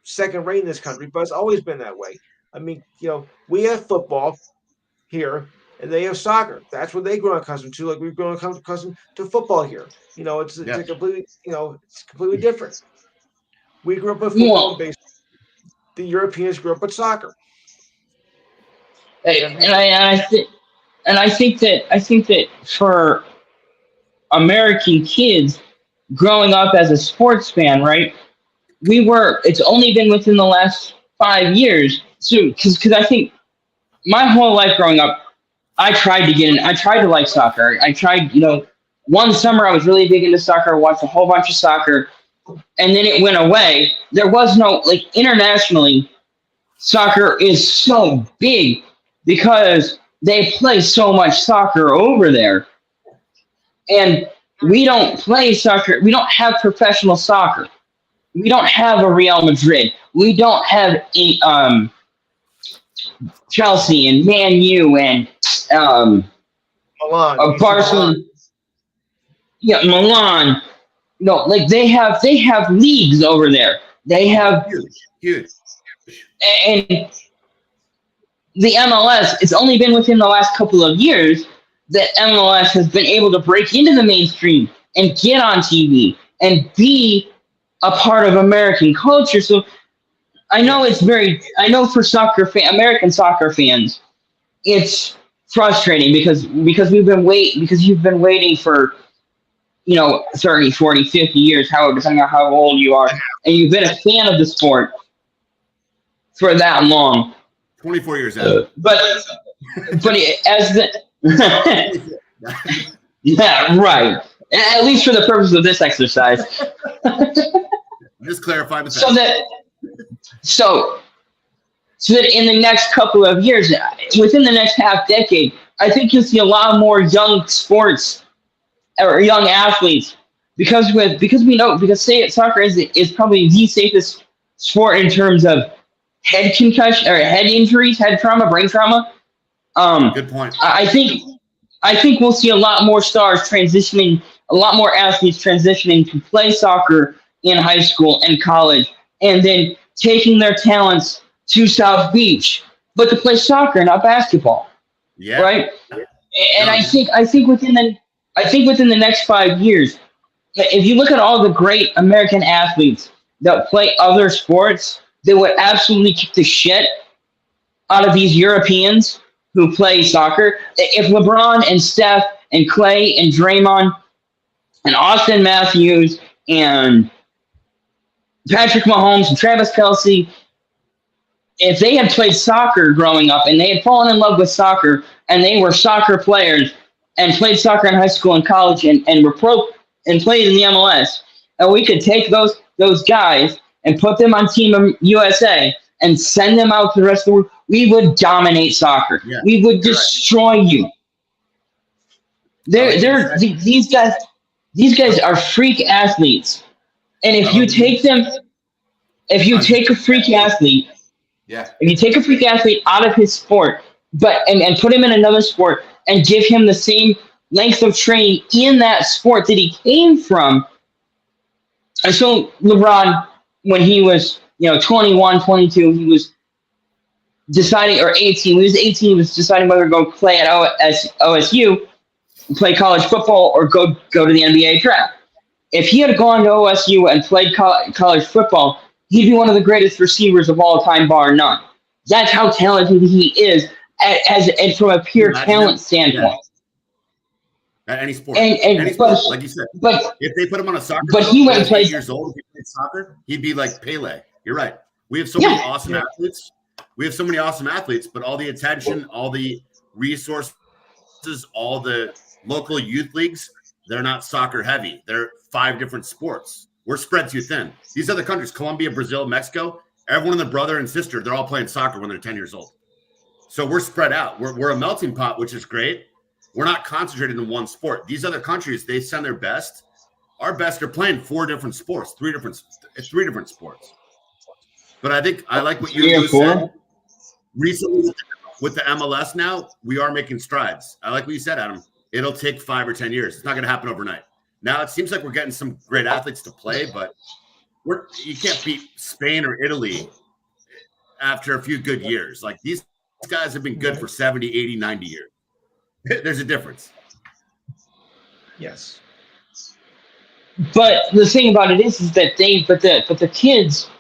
second rate in this country, but it's always been that way. I mean, we have football here, and they have soccer. That's what they grow accustomed to. Like we've grown accustomed to football here. It's a completely, it's completely different. We grew up with football and baseball. The Europeans grew up with soccer. I think that for American kids growing up as a sports fan, right? It's only been within the last 5 years. So, because I think my whole life growing up, I tried to like soccer. I tried, one summer I was really big into soccer, watched a whole bunch of soccer, and then it went away. There was no, internationally, soccer is so big because they play so much soccer over there. And we don't play soccer. We don't have professional soccer. We don't have a Real Madrid. We don't have Chelsea and Man U and Milan, Barcelona. Yeah, Milan. They have leagues over there. They have huge. And the MLS, it's only been within the last couple of years that MLS has been able to break into the mainstream and get on TV and be a part of American culture. So I know for American soccer fans, it's frustrating because you've been waiting for 30, 40, 50 years, however, depending on how old you are, and you've been a fan of the sport for that long. 24 years out. But Yeah, right. At least for the purpose of this exercise. Just clarify the So that in the next couple of years, within the next half decade, I think you'll see a lot more young sports or young athletes because soccer is probably the safest sport in terms of head concussion or head injuries, head trauma, brain trauma. Good point. I think we'll see a lot more stars transitioning, a lot more athletes transitioning to play soccer in high school and college, and then taking their talents to South Beach, but to play soccer, not basketball. Yeah. Right. And I think within the next 5 years, if you look at all the great American athletes that play other sports, they would absolutely kick the shit out of these Europeans who play soccer. If LeBron and Steph and Clay and Draymond and Austin Matthews and Patrick Mahomes and Travis Kelce, if they had played soccer growing up and they had fallen in love with soccer and they were soccer players and played soccer in high school and college and were pro and played in the MLS, and we could take those guys and put them on Team USA and send them out to the rest of the world, we would dominate soccer. Yeah, we would destroy you. These guys are freak athletes. And if you take a freak athlete, yeah, if you take a freak athlete out of his sport, and put him in another sport and give him the same length of training in that sport that he came from. And so LeBron, when he was 21, 22, he was deciding, or 18. When he was 18, he was deciding whether to go play at OSU, play college football, or go to the NBA draft. If he had gone to OSU and played college football, he'd be one of the greatest receivers of all time, bar none. That's how talented he is, as from a pure talent standpoint. Yeah. At any sport, like you said. But if they put him on a soccer, but field, he went and played. 8 years old. If he played soccer, he'd be like Pele. You're right. We have so many awesome athletes. We have so many awesome athletes, but all the attention, all the resources, all the local youth leagues, they're not soccer heavy. They're 5 different sports. We're spread too thin. These other countries, Colombia, Brazil, Mexico, everyone and their brother and sister, they're all playing soccer when they're 10 years old. So we're spread out. We're a melting pot, which is great. We're not concentrated in one sport. These other countries, they send their best. Our best are playing 4 different sports, 3 different sports. But I think I like what you said. Recently, with the MLS now, we are making strides. I like what you said, Adam. It'll take 5 or 10 years. It's not going to happen overnight. Now it seems like we're getting some great athletes to play, but you can't beat Spain or Italy after a few good years. Like these guys have been good for 70, 80, 90 years. There's a difference. Yes. But the thing about it is that the kids,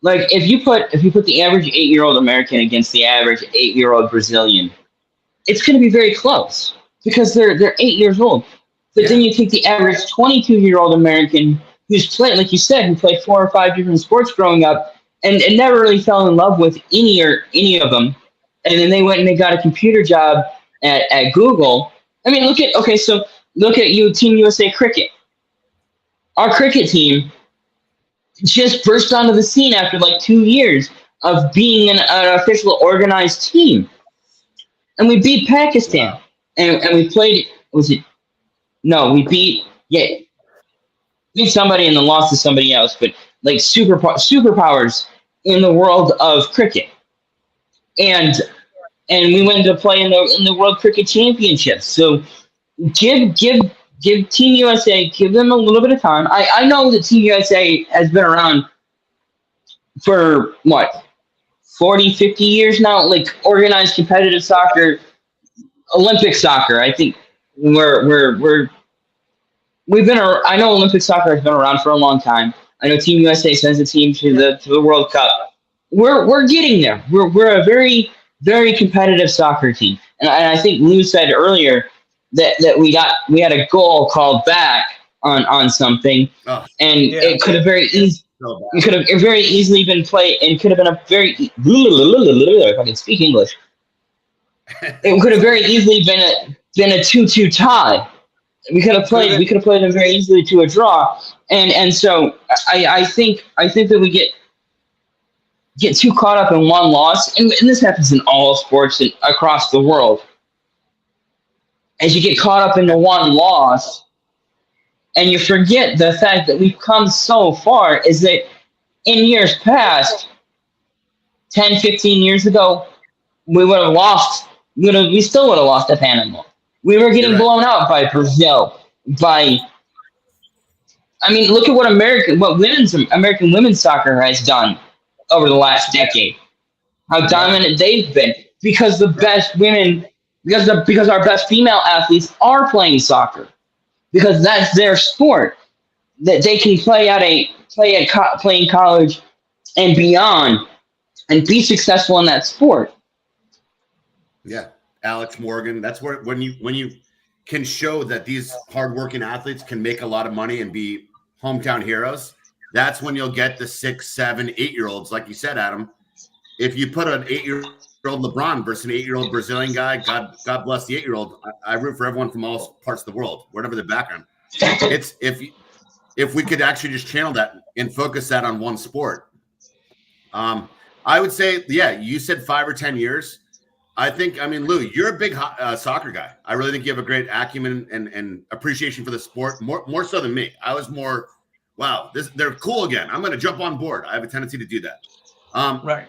like if you put the average 8-year-old American against the average 8-year-old Brazilian, it's going to be very close because they're 8 years old. But then you take the average 22-year-old American who's played, like you said, who played 4 or 5 different sports growing up and never really fell in love with any of them, and then they went and they got a computer job at Google. I mean, look at you, Team USA Cricket. Our cricket team just burst onto the scene after like 2 years of being an official organized team, and we beat Pakistan. And we played. We beat somebody and then lost to somebody else, but like superpowers in the world of cricket, and we went to play in the World Cricket Championships. So give Team USA, give them a little bit of time. I know that Team USA has been around for 40, 50 years now, like organized competitive soccer, Olympic soccer. I think we've been. I know Olympic soccer has been around for a long time. I know Team USA sends a team to the World Cup. We're getting there. We're a very, very competitive soccer team, and I think Lou said earlier that we had a goal called back on something, it could have very easily been played, and could have been a very, if I can speak English, It could have very easily been a 2-2 tie. We could have played them very easily to a draw. And so I think that we get too caught up in one loss, and this happens in all sports and across the world. As you get caught up into one loss, and you forget the fact that we've come so far, is that in years past, 10, 15 years ago, we would have lost. We still would have lost to Panama. We were getting blown out by Brazil. Look at what American women's soccer has done over the last decade. How dominant they've been because the best women, because our best female athletes are playing soccer, because that's their sport that they can play in college and beyond, and be successful in that sport. Yeah, Alex Morgan. That's where when you can show that these hardworking athletes can make a lot of money and be hometown heroes. That's when you'll get the 6, 7, 8-year-olds, like you said, Adam. If you put an 8-year-old LeBron versus an 8-year-old Brazilian guy, God bless the 8-year-old. I root for everyone from all parts of the world, whatever their background. It's if we could actually just channel that and focus that on one sport. I would say, yeah, you said 5 or 10 years. Lou, you're a big soccer guy. I really think you have a great acumen and appreciation for the sport, more so than me. I was more, wow, they're cool again. I'm going to jump on board. I have a tendency to do that. Right.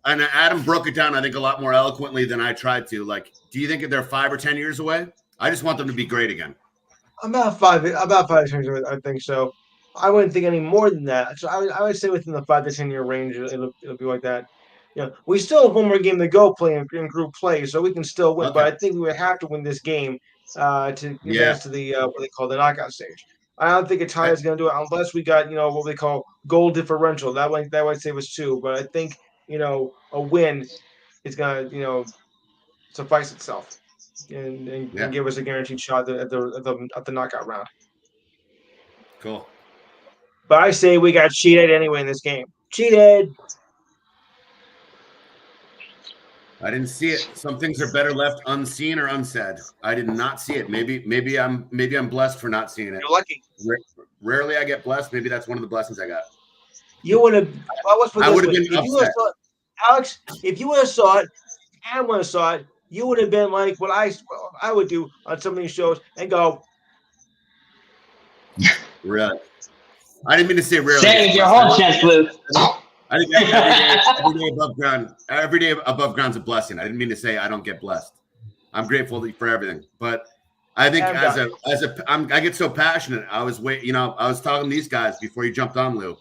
And Adam broke it down, I think, a lot more eloquently than I tried to. Like, do you think they're 5 or 10 years away? I just want them to be great again. About 5 years, I think so. I wouldn't think any more than that. So I would say within the 5 to 10 year range, it'll be like that. We still have one more game to go play in group play, so we can still win. Okay. But I think we would have to win this game to advance to the what they call the knockout stage. I don't think a tie is going to do it unless we got what they call goal differential. That would save us 2. But I think a win is going to suffice itself and give us a guaranteed shot at the knockout round. Cool. But I say we got cheated anyway in this game. Cheated. I didn't see it. Some things are better left unseen or unsaid. I did not see it. Maybe I'm blessed for not seeing it. You're lucky. Rarely I get blessed. Maybe that's one of the blessings I got. You would have. I would have been upset. Alex, if you would have saw it, and would have saw it, you would have been like what I would do on some of these shows and go. Really? I didn't mean to say rarely. Say it with your whole chest, Luke. I think every day above ground's a blessing. I didn't mean to say I don't get blessed. I'm grateful for everything, but I think I get so passionate. I was I was talking to these guys before you jumped on, Lou.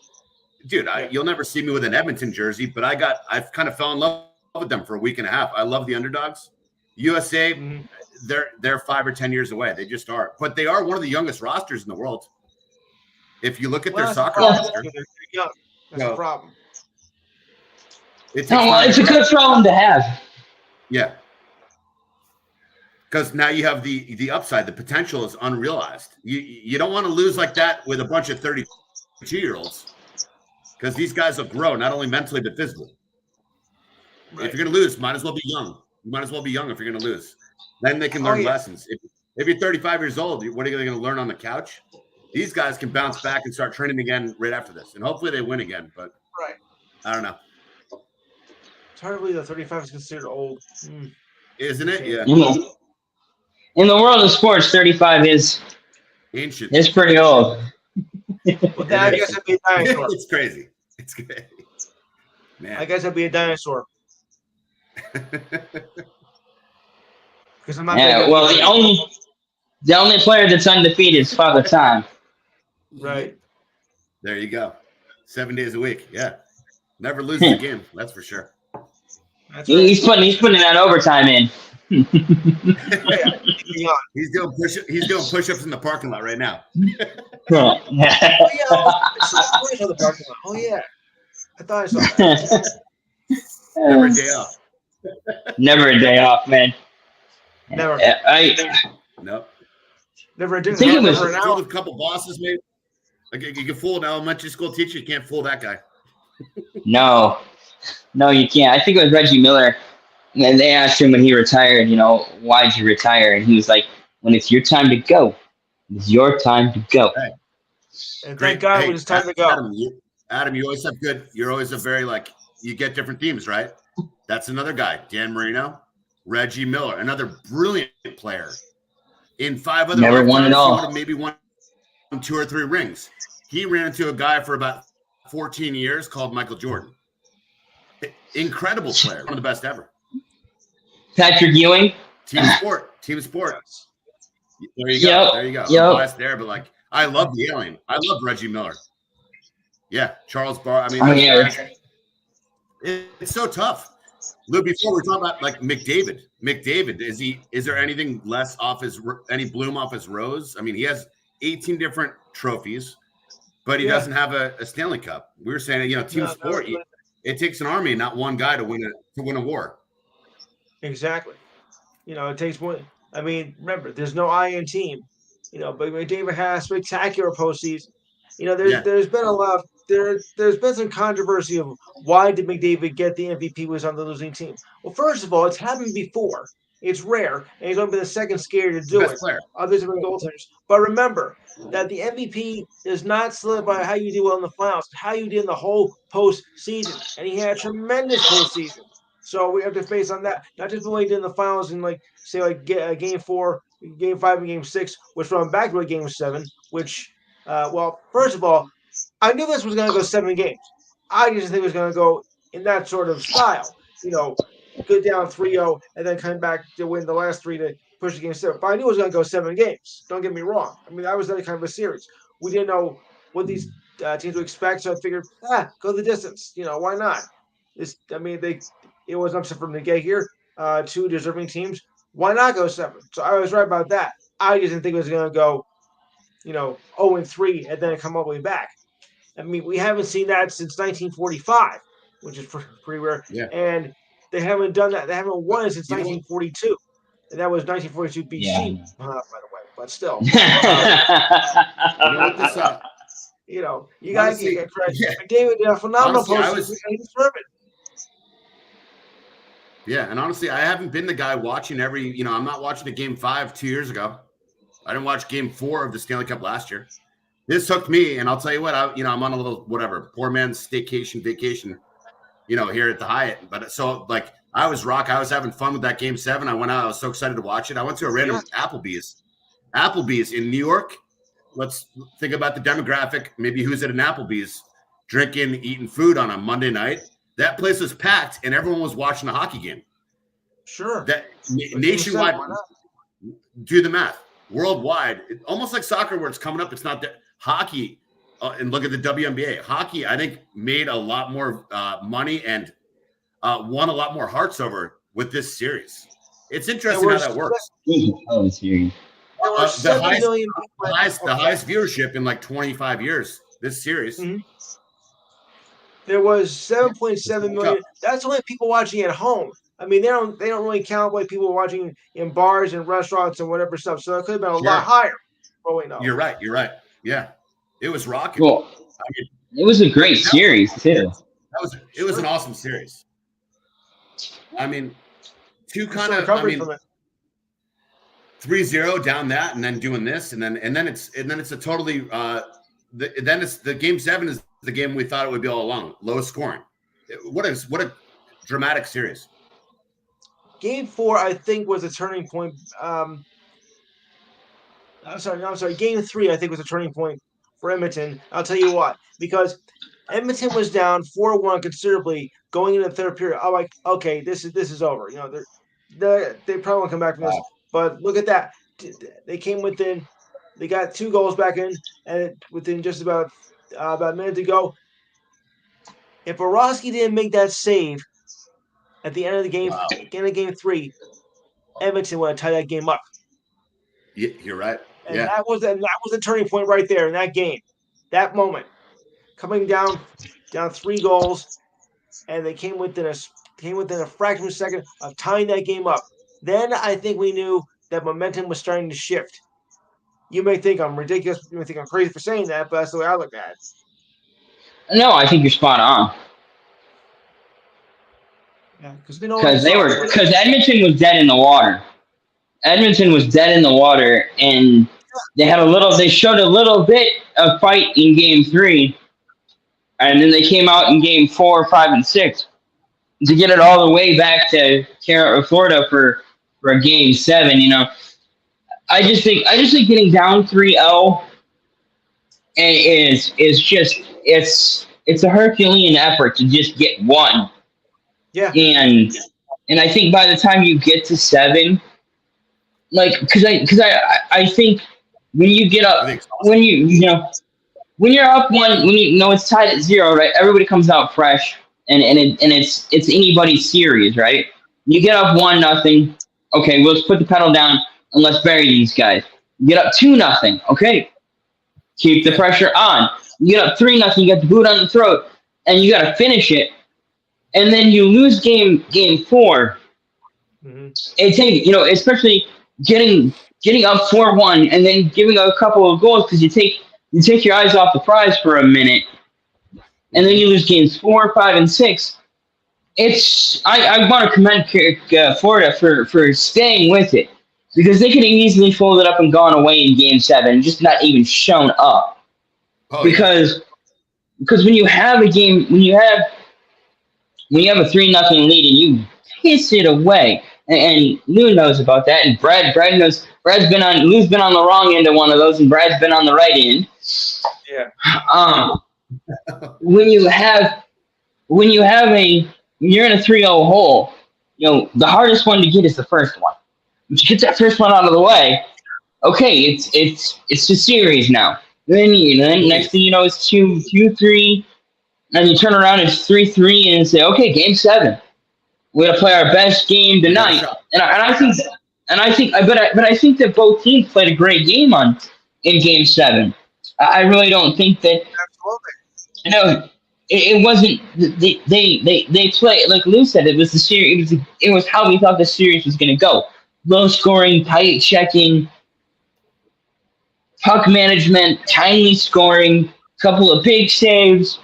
Dude, you'll never see me with an Edmonton jersey, but I've kind of fell in love with them for a week and a half. I love the underdogs. USA, they're 5 or 10 years away. They just are, but they are one of the youngest rosters in the world. If you look at their soccer roster, that's a problem. It's a good problem to have. Yeah. Because now you have the upside. The potential is unrealized. You don't want to lose like that with a bunch of 32-year-olds, because these guys will grow not only mentally but physically. Right. If you're going to lose, might as well be young. You might as well be young if you're going to lose. Then they can learn lessons. If you're 35 years old, what are you going to learn on the couch? These guys can bounce back and start training again right after this, and hopefully they win again. But I don't know. It's hard to believe that 35 is considered old, isn't it? Yeah. In the world of sports, 35 is ancient. It's pretty old. Well, then I guess I'd be a dinosaur. It's crazy. It's good. Man. I guess I'd be a dinosaur. Because I'm not. Yeah. Well, the only player that's undefeated is Father Time. Right. There you go. 7 days a week. Yeah. Never loses a game. That's for sure. That's right. He's putting that overtime in. He's doing push-ups in the parking lot right now. Oh yeah. I thought I saw that. Never a day off. Never a day off, man. Never. Nope. Never a day. I think it was a couple bosses, maybe. Like you can fool an elementary school teacher. You can't fool that guy. No, you can't. I think it was Reggie Miller And they asked him when he retired, why'd you retire? And he was like, when it's your time to go, it's your time to go. Hey. And thank God when it's time to go. Adam, you always have you're always a very, you get different themes, right? That's another guy, Dan Marino, Reggie Miller, another brilliant player. In 5 other never won it all. He would have maybe won 2 or 3 rings. He ran into a guy for about 14 years called Michael Jordan. Incredible player, one of the best ever. Patrick Ewing. Team sport. There you go. There you go. Yep. I'm biased there, but I love the alien. I love Reggie Miller. Yeah, Charles Barr. I mean, it's so tough. Look, before we're talking about McDavid. McDavid, is there anything less off any bloom off his rose? I mean, he has 18 different trophies, but he doesn't have a Stanley Cup. We were saying, team sport. It takes an army, not one guy to win a war. Exactly. It takes one. I mean, remember, there's no I in team. But McDavid has spectacular postseason. There's been a lot. There's been some controversy of why did McDavid get the MVP was on the losing team. Well, first of all, it's happened before. It's rare, and he's only been the second scared to do it. Others have been goaltenders. But remember that the MVP is not solidify how you do well in the finals, how you did in the whole postseason. And he had a tremendous postseason. So we have to face on that. Not just what he did in the finals and game 4, game 5, and game 6, which run back to a game 7, which, first of all, I knew this was going to go 7 games. I just think it was going to go in that sort of style. Go down 3-0 and then come back to win the last 3 to push the game 7. But I knew it was going to go 7 games. Don't get me wrong. I mean, that was that kind of a series. We didn't know what these teams would expect, so I figured, go the distance. Why not? It was upset from the get here. 2 deserving teams. Why not go 7? So I was right about that. I just didn't think it was going to go, 0-3 and then come all the way back. I mean, we haven't seen that since 1945, which is pretty rare. Yeah. And they haven't done that. They haven't won it since 1942. And that was 1942 BC, by the way. But still. You guys get credit. Yeah. David did a phenomenal postseason. He deserved it. Yeah, and honestly, I haven't been the guy watching I'm not watching the game 5 2 years ago. I didn't watch game 4 of the Stanley Cup last year. This hooked me, and I'll tell you what, I'm on a little poor man's vacation, here at the Hyatt. But so I was having fun with that game 7. I went out, I was so excited to watch it. I went to a random Applebee's in New York. Let's think about the demographic. Maybe who's at an Applebee's drinking, eating food on a Monday night. That place was packed, and everyone was watching the hockey game. Sure. That nationwide, do the math. Worldwide, almost like soccer where it's coming up. It's not that hockey, and look at the WNBA. Hockey, I think, made a lot more money and won a lot more hearts over with this series. It's interesting how that works. The highest viewership in 25 years, this series. Mm-hmm. There was 7.7 million. That's only people watching at home. I mean, they don't really count like people watching in bars and restaurants and whatever stuff. So it could have been a lot higher. Oh wait, no. You're right. Yeah, it was rocking. Well, it was a great series too. It was an awesome series. I mean, 3-0 down that, and then doing this, and then it's a totally. Then it's the game 7 is the game we thought it would be all along. Low scoring. What a dramatic series. Game 4, I think, was a turning point. I'm sorry. Game 3, I think, was a turning point for Edmonton. I'll tell you what, because Edmonton was down 4-1 considerably going into the third period. I'm like, okay, this is over. They probably won't come back from this. But look at that. They came within. They got 2 goals back in, and within just about a minute to go. If Borowski didn't make that save at the end of the game, end of game 3, Edmonton would have tied that game up. Yeah, you're right. And that was a turning point right there in that game. That moment, coming down 3 goals, and they came within a fraction of a second of tying that game up. Then I think we knew that momentum was starting to shift. You may think I'm ridiculous. You may think I'm crazy for saying that, but that's the way I look at it. No, I think you're spot on. Yeah, because because Edmonton was dead in the water. Edmonton was dead in the water, and they showed a little bit of fight in game 3, and then they came out in game 4, 5, and 6 to get it all the way back to Florida for a game 7. I just think getting down 3-0 is just it's a Herculean effort to just get one. Yeah. And I think by the time you get to 7, like, because I think when you get up, when you're up 1, when it's tied at 0, right? Everybody comes out fresh, and it's anybody's series, right? You get up 1-0, okay, we'll just put the pedal down and let's bury these guys. You get up 2-0, okay, keep the pressure on. You get up 3-0, you get the boot on the throat, and you got to finish it. And then you lose game 4. Mm-hmm. It takes, especially getting up 4-1 and then giving a couple of goals because you take your eyes off the prize for a minute, and then you lose games 4, 5, and 6. I want to commend Florida for staying with it, because they could have easily folded up and gone away in game 7, just not even shown up. Oh, because when you have a game, when you have a 3-0 lead and you piss it away, and Lou knows about that, and Brad knows. Lou's been on the wrong end of one of those, and Brad's been on the right end. Yeah. When you're in a 3-0 hole, the hardest one to get is the first one. But you get that first one out of the way, okay, it's the series now. Then next thing you know, it's 2-3, and you turn around, it's 3-3, and say, okay, game 7. We're gonna play our best game tonight. And I think that both teams played a great game in game 7. I really don't think that. Absolutely. It wasn't. They played, like Lou said. It was the series. It was how we thought the series was gonna go. Low scoring, tight checking, puck management, timely scoring, couple of big saves,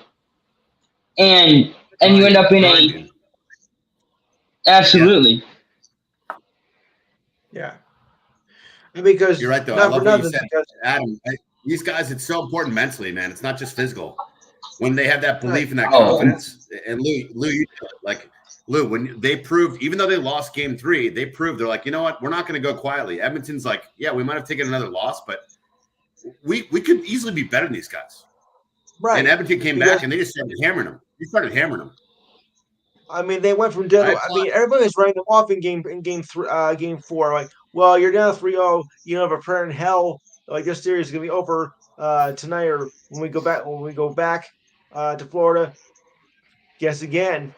and you end up in a. Absolutely. Yeah. Because you're right, though. I love what you said, Adam. These guys, it's so important mentally, man. It's not just physical. When they have that belief and that confidence, and Lou, when they proved, even though they lost game 3, they proved they're like, you know what, we're not going to go quietly. Edmonton's like, yeah, we might have taken another loss, but we could easily be better than these guys. Right. And Edmonton came back and they just started hammering them. I mean, they went from dead. Everybody was writing them off in game 4. Like, well, you're down 3-0. You don't have a prayer in hell. Like, this series is gonna be over tonight, or when we go back to Florida. Guess again.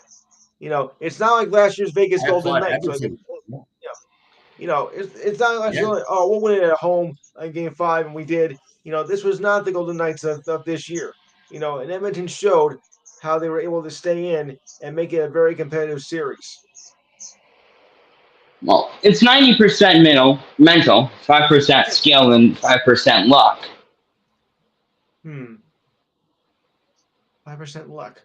It's not like last year's Vegas Golden Knights. It's not like last year. Like, we'll win it at home in game 5, and we did. This was not the Golden Knights of this year. And Edmonton showed how they were able to stay in and make it a very competitive series. Well, it's 90% mental, 5% skill, and 5% luck. 5% luck.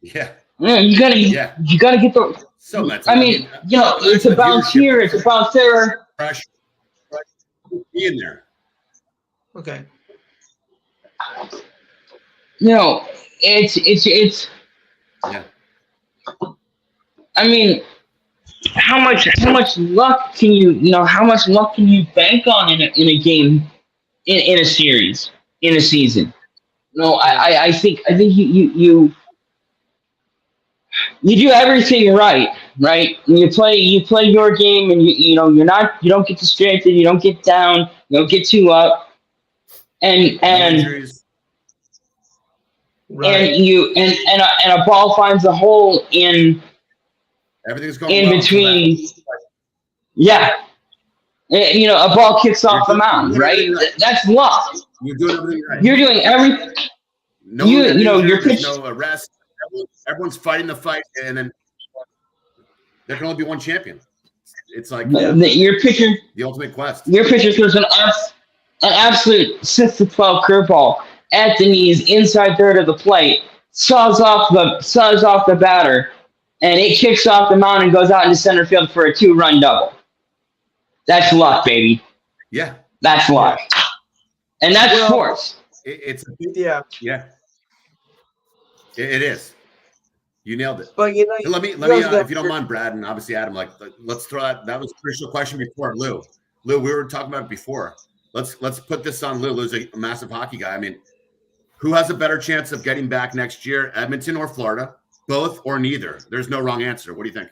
Yeah. You gotta get the. So mental. I mean, it's about here. It's about there. Pressure. Be in there. Okay. It's. Yeah. I mean, how much luck can you bank on in a game, in a series, in a season? I think you do everything right. You play your game, and you don't get distracted, you don't get down, you don't get too up, and right. and a ball finds a hole in everything's going in between. Yeah. A ball kicks off the mound, right? That's luck. You're doing everything right. You're doing everything. You're pitching. No arrest. Everyone's fighting the fight, and then there can only be one champion. It's like your pitcher. The ultimate quest. Your pitcher throws an absolute 6-12 curveball at the knees, inside third of the plate, saws off the batter, and it kicks off the mound and goes out into center field for a 2-run double. That's luck, baby. Yeah. That's luck. And that's sports. It's Yeah. It is. You nailed it. But let me if you don't mind, Brad, and obviously Adam, let's throw that was a crucial question before. Lou, we were talking about it before. Let's put this on Lou. Lou's a massive hockey guy. I mean, who has a better chance of getting back next year, Edmonton or Florida? Both or neither? There's no wrong answer. What do you think?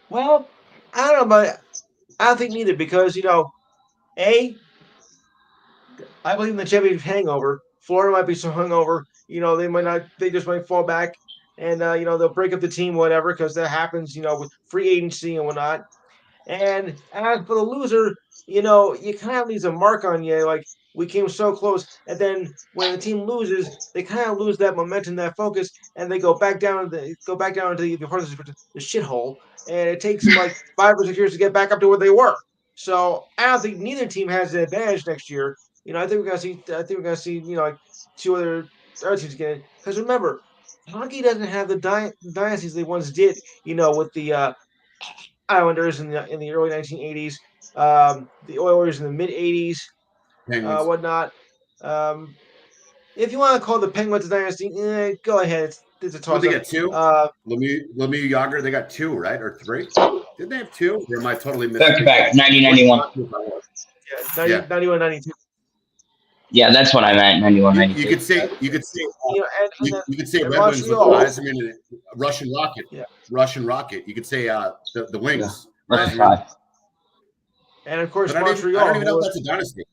Well, I don't know, but I don't think neither because I believe in the championship hangover. Florida might be so hungover, they might not. They just might fall back, and they'll break up the team, whatever, because that happens, with free agency and whatnot. And as for the loser, you kind of leaves a mark on you. Like we came so close, and then when the team loses, they kind of lose that momentum, that focus, and they go back down into the shithole. And it takes them like 5 or 6 years to get back up to where they were. So I don't think neither team has an advantage next year. I think we're gonna see. Like 2 other teams get it. Because remember, hockey doesn't have the dynasties they once did. With the Islanders in the early 1980s, the Oilers in the mid 80s, whatnot. If you want to call the Penguins a dynasty, go ahead. It's a toss-up. They got 2. Lemieux Yager, they got 2, right, or 3? Did they have 2? Or am I totally missing? Back 1991. Yeah, 91, 92. Yeah, that's what I meant. 91, 92. You could say Red Wings with Yzerman and Russian Rocket. Yeah. Russian Rocket. You could say the Wings. Yeah. And of course, Montreal. I don't even know if that's a dynasty.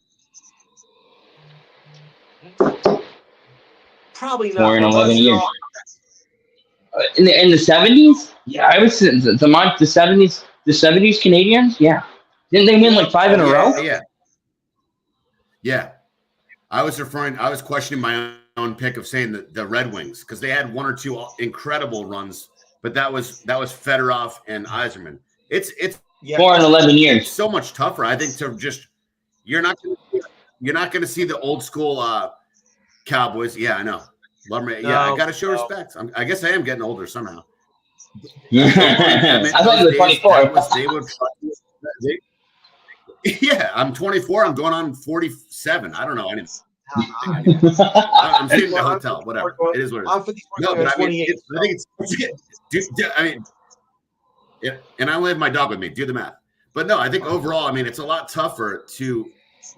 Probably not. 4 and 11 years. In the 70s? Yeah, I was the 70s. The 70s Canadians? Yeah. Didn't they win like 5 in a row? Yeah. I was questioning my own pick of saying the Red Wings because they had 1 or 2 incredible runs, but that was Fedorov and Yzerman. It's 4 and 11 years. It's so much tougher, I think, to just you're not going to see the old school Cowboys. Yeah, I know. I got to show respect. I guess I am getting older somehow. I thought you were 24. Yeah, I'm 24. I'm going on 47. I don't know anything. I'm staying in a hotel. Whatever. It is what it is. No, but I mean, and I only have my dog with me. Do the math. But no, I think overall, I mean, it's a lot tougher to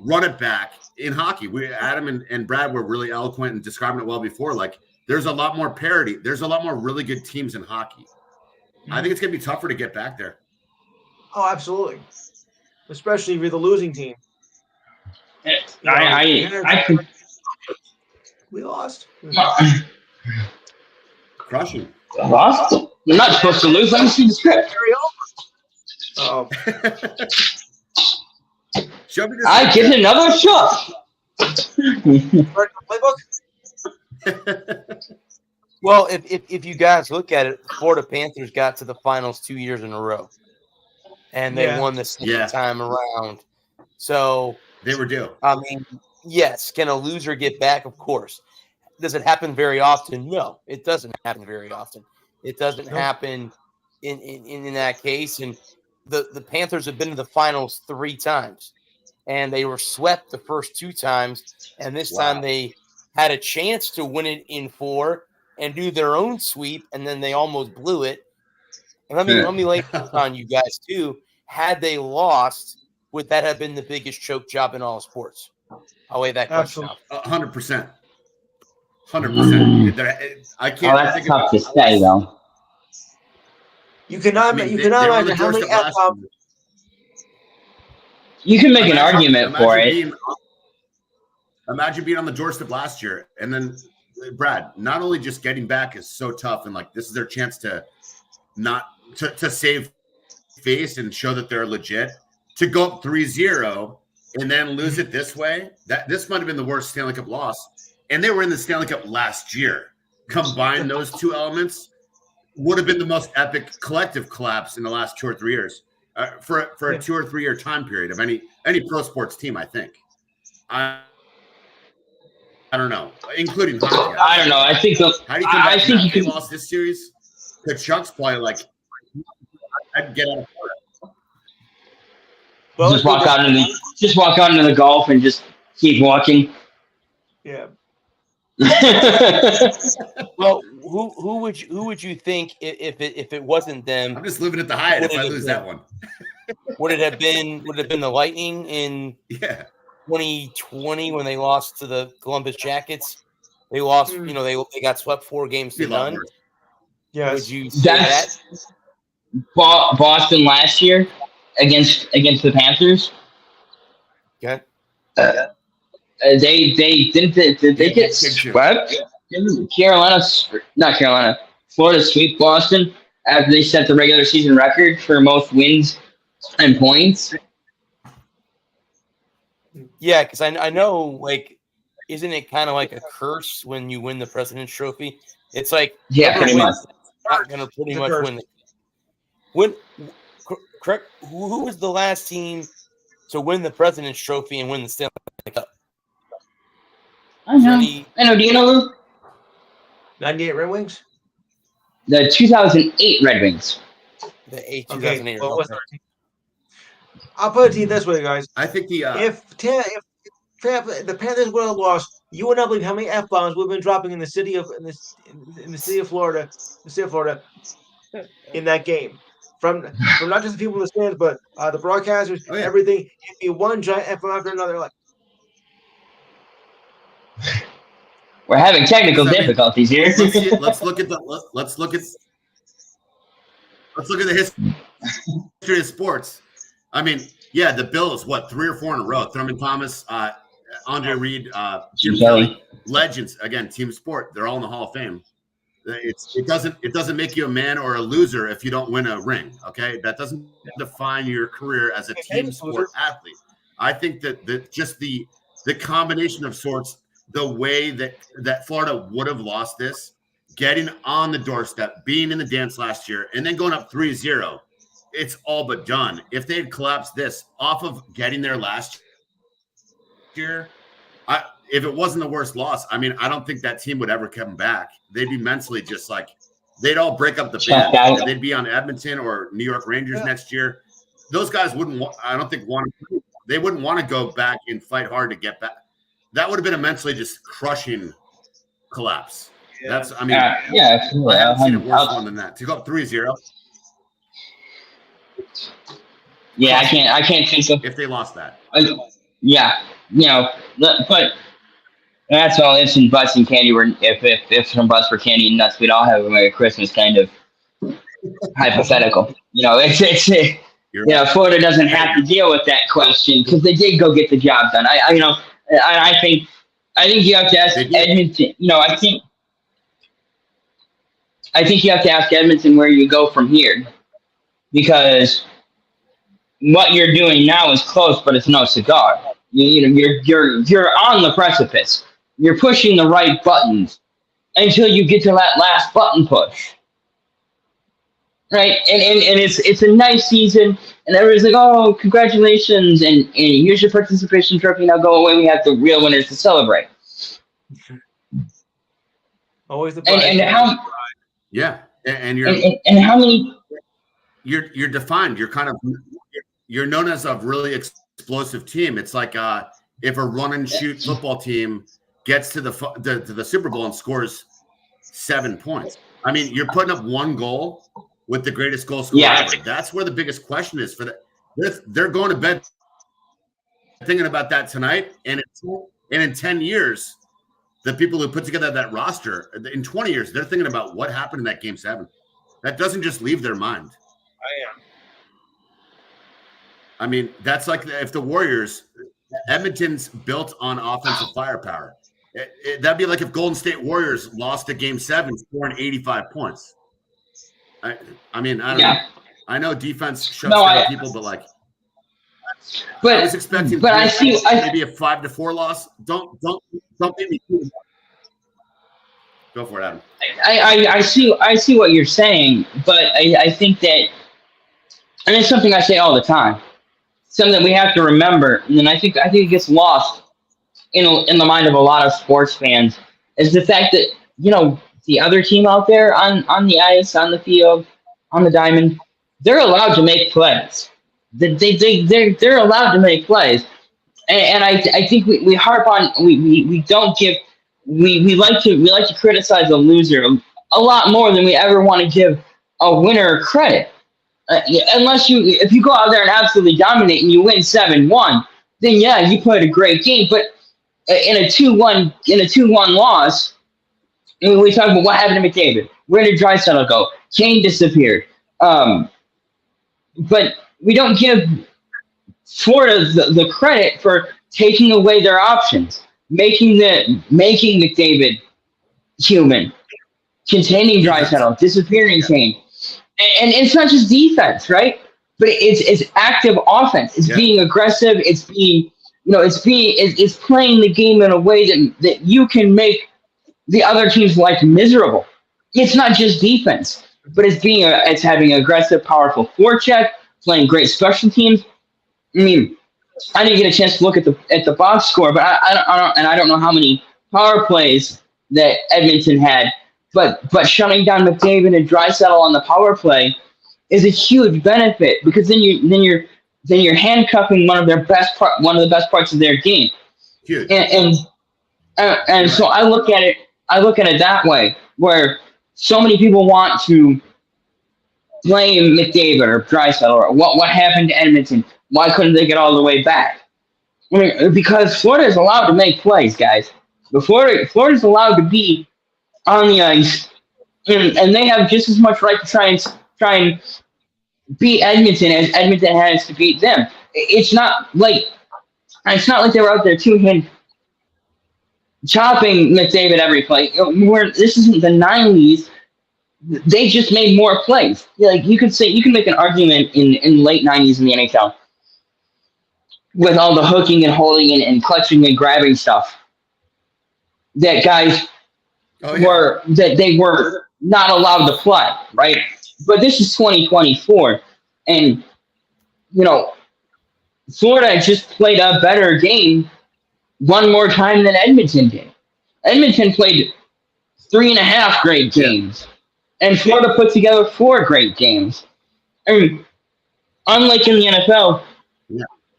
run it back in hockey. Adam and Brad were really eloquent in describing it well before. Like, there's a lot more parity. There's a lot more really good teams in hockey. I think it's going to be tougher to get back there. Oh, absolutely. Especially if you're the losing team. We lost. Crushing. Lost? You're not supposed to lose. Let me see the script. Oh. Show me this. I get another shot. Playbook? Well, if you guys look at it, Florida Panthers got to the finals 2 years in a row, and they won the second time around. So they were due. I mean, yes, can a loser get back? Of course. Does it happen very often? No, it doesn't happen very often. It doesn't happen in that case. And the Panthers have been to the finals 3 times, and they were swept the first 2 times, and this time they had a chance to win it in 4 and do their own sweep, and then they almost blew it. And let me lay this on you guys too. Had they lost, would that have been the biggest choke job in all sports? I'll lay that question out. 100%. 100%. I can't. That's tough to say, though. You cannot imagine how many F-bombs. You can make an argument for it. Imagine being on the doorstep last year, and then Brad, not only just getting back is so tough, and like this is their chance to to save face and show that they're legit. To go up 3-0 and then lose it this way, this might have been the worst Stanley Cup loss. And they were in the Stanley Cup last year. Combine those 2 elements would have been the most epic collective collapse in the last 2 or 3 years for a 2 or 3 year time period of any pro sports team. I think. I don't know, including hockey. I don't know. I think How do you come back I think you they can lost this series? Kachuk's probably like, I'd get out of Florida. Well, just walk out into the Gulf and just keep walking. Yeah. Well, who would you think if it wasn't them? I'm just living at the Hyatt if I lose that one. Would it have been the Lightning in 2020 when they lost to the Columbus Jackets? They lost, they got swept 4 games to none. Yes. Would you say that? Boston last year against the Panthers. Okay. They get swept. Florida sweep Boston after they set the regular season record for most wins and points. Yeah, because I know, like, isn't it kind of like a curse when you win the President's Trophy? It's like pretty much. Not gonna pretty much win. Correct. Who was the last team to win the President's Trophy and win the Stanley Cup? I know. Do you know, Lou? 98 Red Wings? The 2008 Red Wings. The 2008. Well, I'll put it to you this way, guys. I think if the Panthers would have lost, you would not believe how many F-bombs we've been dropping in the city of Florida, in that game. From not just the people in the stands, but the broadcasters, everything. It'd be one giant F-bomb after another. Like, we're having technical difficulties here. Let's look at the history of sports. I mean, yeah, the Bills, 3 or 4 in a row? Thurman Thomas, Andre Reed, Jim Kelly, legends. Again, team sport. They're all in the Hall of Fame. It doesn't make you a man or a loser if you don't win a ring. Okay, that doesn't define your career as a team sport athlete. I think that just the combination of sorts, the way that Florida would have lost this, getting on the doorstep, being in the dance last year, and then going up 3-0, it's all but done. If they had collapsed this off of getting there last year, if it wasn't the worst loss, I mean, I don't think that team would ever come back. They'd be mentally just like, they'd all break up the band. They'd be on Edmonton or New York Rangers next year. Those guys wouldn't, they wouldn't want to go back and fight hard to get back. That would have been a mentally just crushing collapse. Yeah. I haven't seen a worse one than that. To go up 3-0. Yeah, I can't think of if they lost that. But that's all ifs and buts and candy. If some buts were candy and nuts, we'd all have a Merry Christmas kind of hypothetical. Florida doesn't have to deal with that question because they did go get the job done. I think you have to ask Edmonton. I think you have to ask Edmonton where you go from here, because what you're doing now is close, but it's no cigar. You're on the precipice. You're pushing the right buttons until you get to that last button push. Right? And it's a nice season, and everybody's like, oh, congratulations, and here's your participation trophy, now go away, we have the real winners to celebrate. Always the prize. And how and how many you're defined, you're known as a really explosive team. It's like if a run and shoot football team gets to the Super Bowl and scores 7 points. I mean, you're putting up one goal with the greatest goal scorer ever. That's where the biggest question is for that. They're going to bed thinking about that tonight, and in 10 years, the people who put together that roster, in 20 years, they're thinking about what happened in that Game 7. That doesn't just leave their mind. I mean, that's like if the Warriors, Edmonton's built on offensive firepower. That'd be like if Golden State Warriors lost a Game 7 scoring 85 points. I don't know. I know defense shuts down people, but I was expecting maybe a 5-4 loss. Don't make me. Go for it, Adam. I see what you're saying, but I think that, and it's something I say all the time, something that we have to remember, and I think it gets lost in the mind of a lot of sports fans is the fact that, the other team out there on the ice, on the field, on the diamond, they're allowed to make plays. They're allowed to make plays. And I think we harp on, we don't give, we like to criticize a loser a lot more than we ever want to give a winner credit. If you go out there and absolutely dominate and you win 7-1, then yeah, you played a great game. But in a 2-1 loss, we talk about what happened to McDavid. Where did Draisaitl go? Kane disappeared. But we don't give Florida the credit for taking away their options, making McDavid human, containing Draisaitl, disappearing Kane. And it's not just defense, right? But it's active offense. It's being aggressive. It's being, it's playing the game in a way that you can make the other team's life miserable. It's not just defense, but it's having aggressive, powerful forecheck, playing great special teams. I mean, I didn't get a chance to look at the box score, but I don't know how many power plays that Edmonton had. But shutting down McDavid and Draisaitl on the power play is a huge benefit, because then you're handcuffing one of the best parts of their game. Huge. And so I look at it that way, where so many people want to blame McDavid or Draisaitl or what happened to Edmonton. Why couldn't they get all the way back? I mean, because Florida is allowed to make plays, guys. Florida's allowed to be on the ice, and they have just as much right to try and beat Edmonton as Edmonton has to beat them. It's not like they were out there two-hand chopping McDavid every play. This isn't the 90s. They just made more plays. Like you can make an argument in late 90s in the NHL with all the hooking and holding and clutching and grabbing stuff that guys they were not allowed to play, right? But this is 2024, and Florida just played a better game one more time than Edmonton did. Edmonton played 3.5 great games, and Florida put together 4 great games. I mean, unlike in the NFL,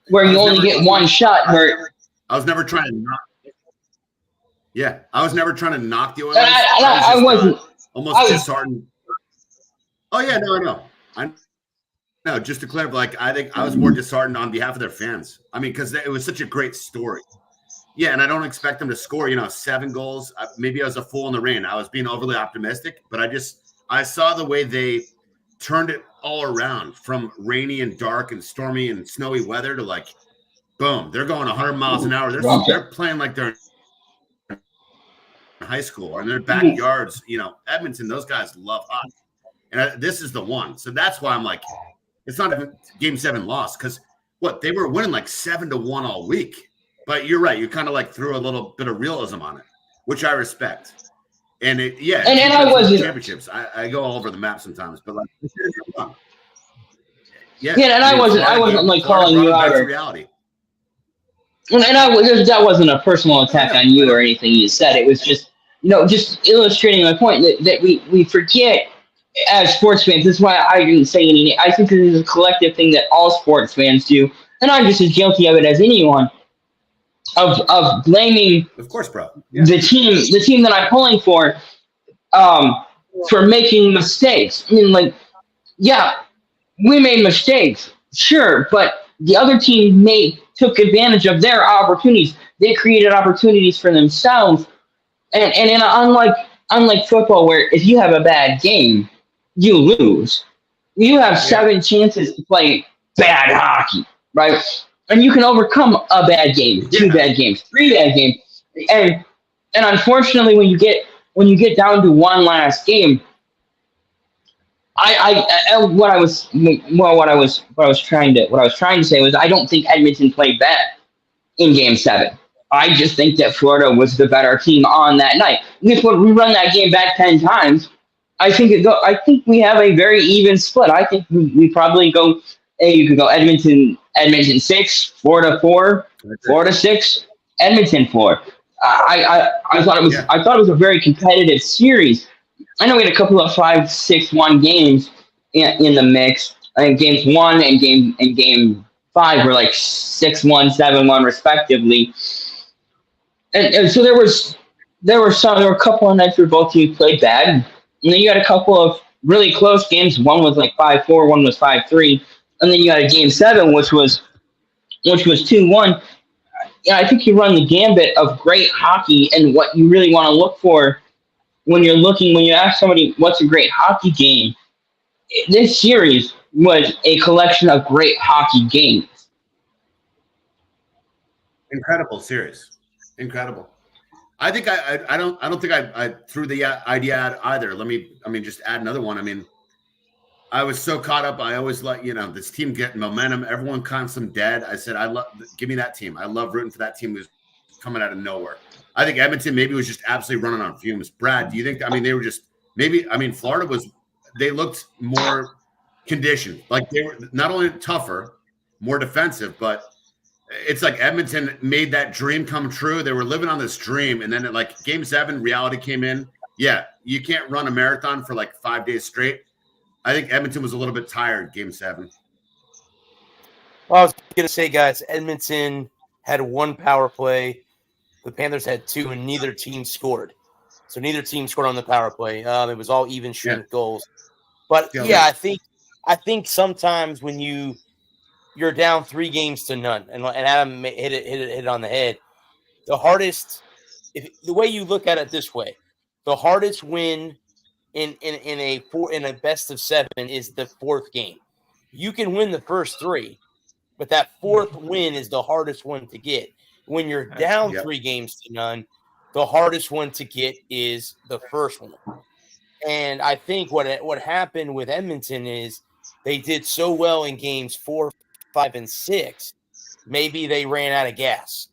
where you only get one shot. Where I was never trying to knock. Yeah, I was never trying to knock the Oilers. I wasn't. Almost disheartened. Oh yeah, no, I know. No, just to clarify, I think I was more disheartened on behalf of their fans. I mean, because it was such a great story. Yeah, and I don't expect them to score, 7 goals. Maybe I was a fool in the rain. I was being overly optimistic, but I saw the way they turned it all around from rainy and dark and stormy and snowy weather to boom, they're going 100 miles an hour. They're playing like they're in high school or in their backyards. Edmonton, those guys love hockey. And this is the one. So that's why I'm it's not a Game 7 loss, because they were winning 7-1 all week. But you're right. You kind of threw a little bit of realism on it, which I respect. And and I wasn't championships. I go all over the map sometimes, but and I wasn't calling you out. Reality. And that wasn't a personal attack on you or anything you said. It was just just illustrating my point that we forget as sports fans. That's why I didn't say anything. I think this is a collective thing that all sports fans do, and I'm just as guilty of it as anyone. Of blaming, of course, bro, the team that I'm pulling for making mistakes. I mean, we made mistakes, sure, but the other team took advantage of their opportunities. They created opportunities for themselves, and unlike football, where if you have a bad game, you lose. You have 7 chances to play bad hockey, right? And you can overcome a bad game, 2 bad games, 3 bad games, and unfortunately, when you get down to one last game, what I was trying to say was I don't think Edmonton played bad in Game 7. I just think that Florida was the better team on that night. If we run that game back 10 times, I think we have a very even split. I think we probably go. You could go Edmonton 6, Florida 4, Florida 6, Edmonton for. I thought it was Yeah. I thought it was a very competitive series. I know we had a couple of 5-6-1 games in the mix. I think games 1 and game 5 were like 6-1, 7-1 respectively. And so there were a couple of nights where both teams played bad, and then you had a couple of really close games. One was like 5-4, one was 5-3, and then you had a game 7, which was 2-1. Yeah, I think you run the gambit of great hockey, and what you really want to look for when you ask somebody what's a great hockey game. This series was a collection of great hockey games. Incredible series. Incredible. I think I don't think I threw the idea out either. Just add another one. I mean, I was so caught up. I always like, this team getting momentum. Everyone counts them dead. I said, give me that team. I love rooting for that team who's coming out of nowhere. I think Edmonton maybe was just absolutely running on fumes. Brad, do you think, they were just Florida they looked more conditioned. Like they were not only tougher, more defensive, but it's like Edmonton made that dream come true. They were living on this dream. And then at like game 7, reality came in. Yeah, you can't run a marathon for like 5 days straight. I think Edmonton was a little bit tired game 7. Well, I was going to say, guys, Edmonton had 1 power play. The Panthers had 2, and neither team scored. So neither team scored on the power play. It was all even strength goals. But I think sometimes when you're down 3 games to none, and Adam hit it on the head. The hardest, the way you look at it this way, the hardest win in a best of 7 is the 4th game. You can win the first 3, but that 4th win is the hardest one to get. When you're down 3 games to none, the hardest one to get is the first one. And I think what happened with Edmonton is they did so well in games 4, 5, and 6. Maybe they ran out of gas.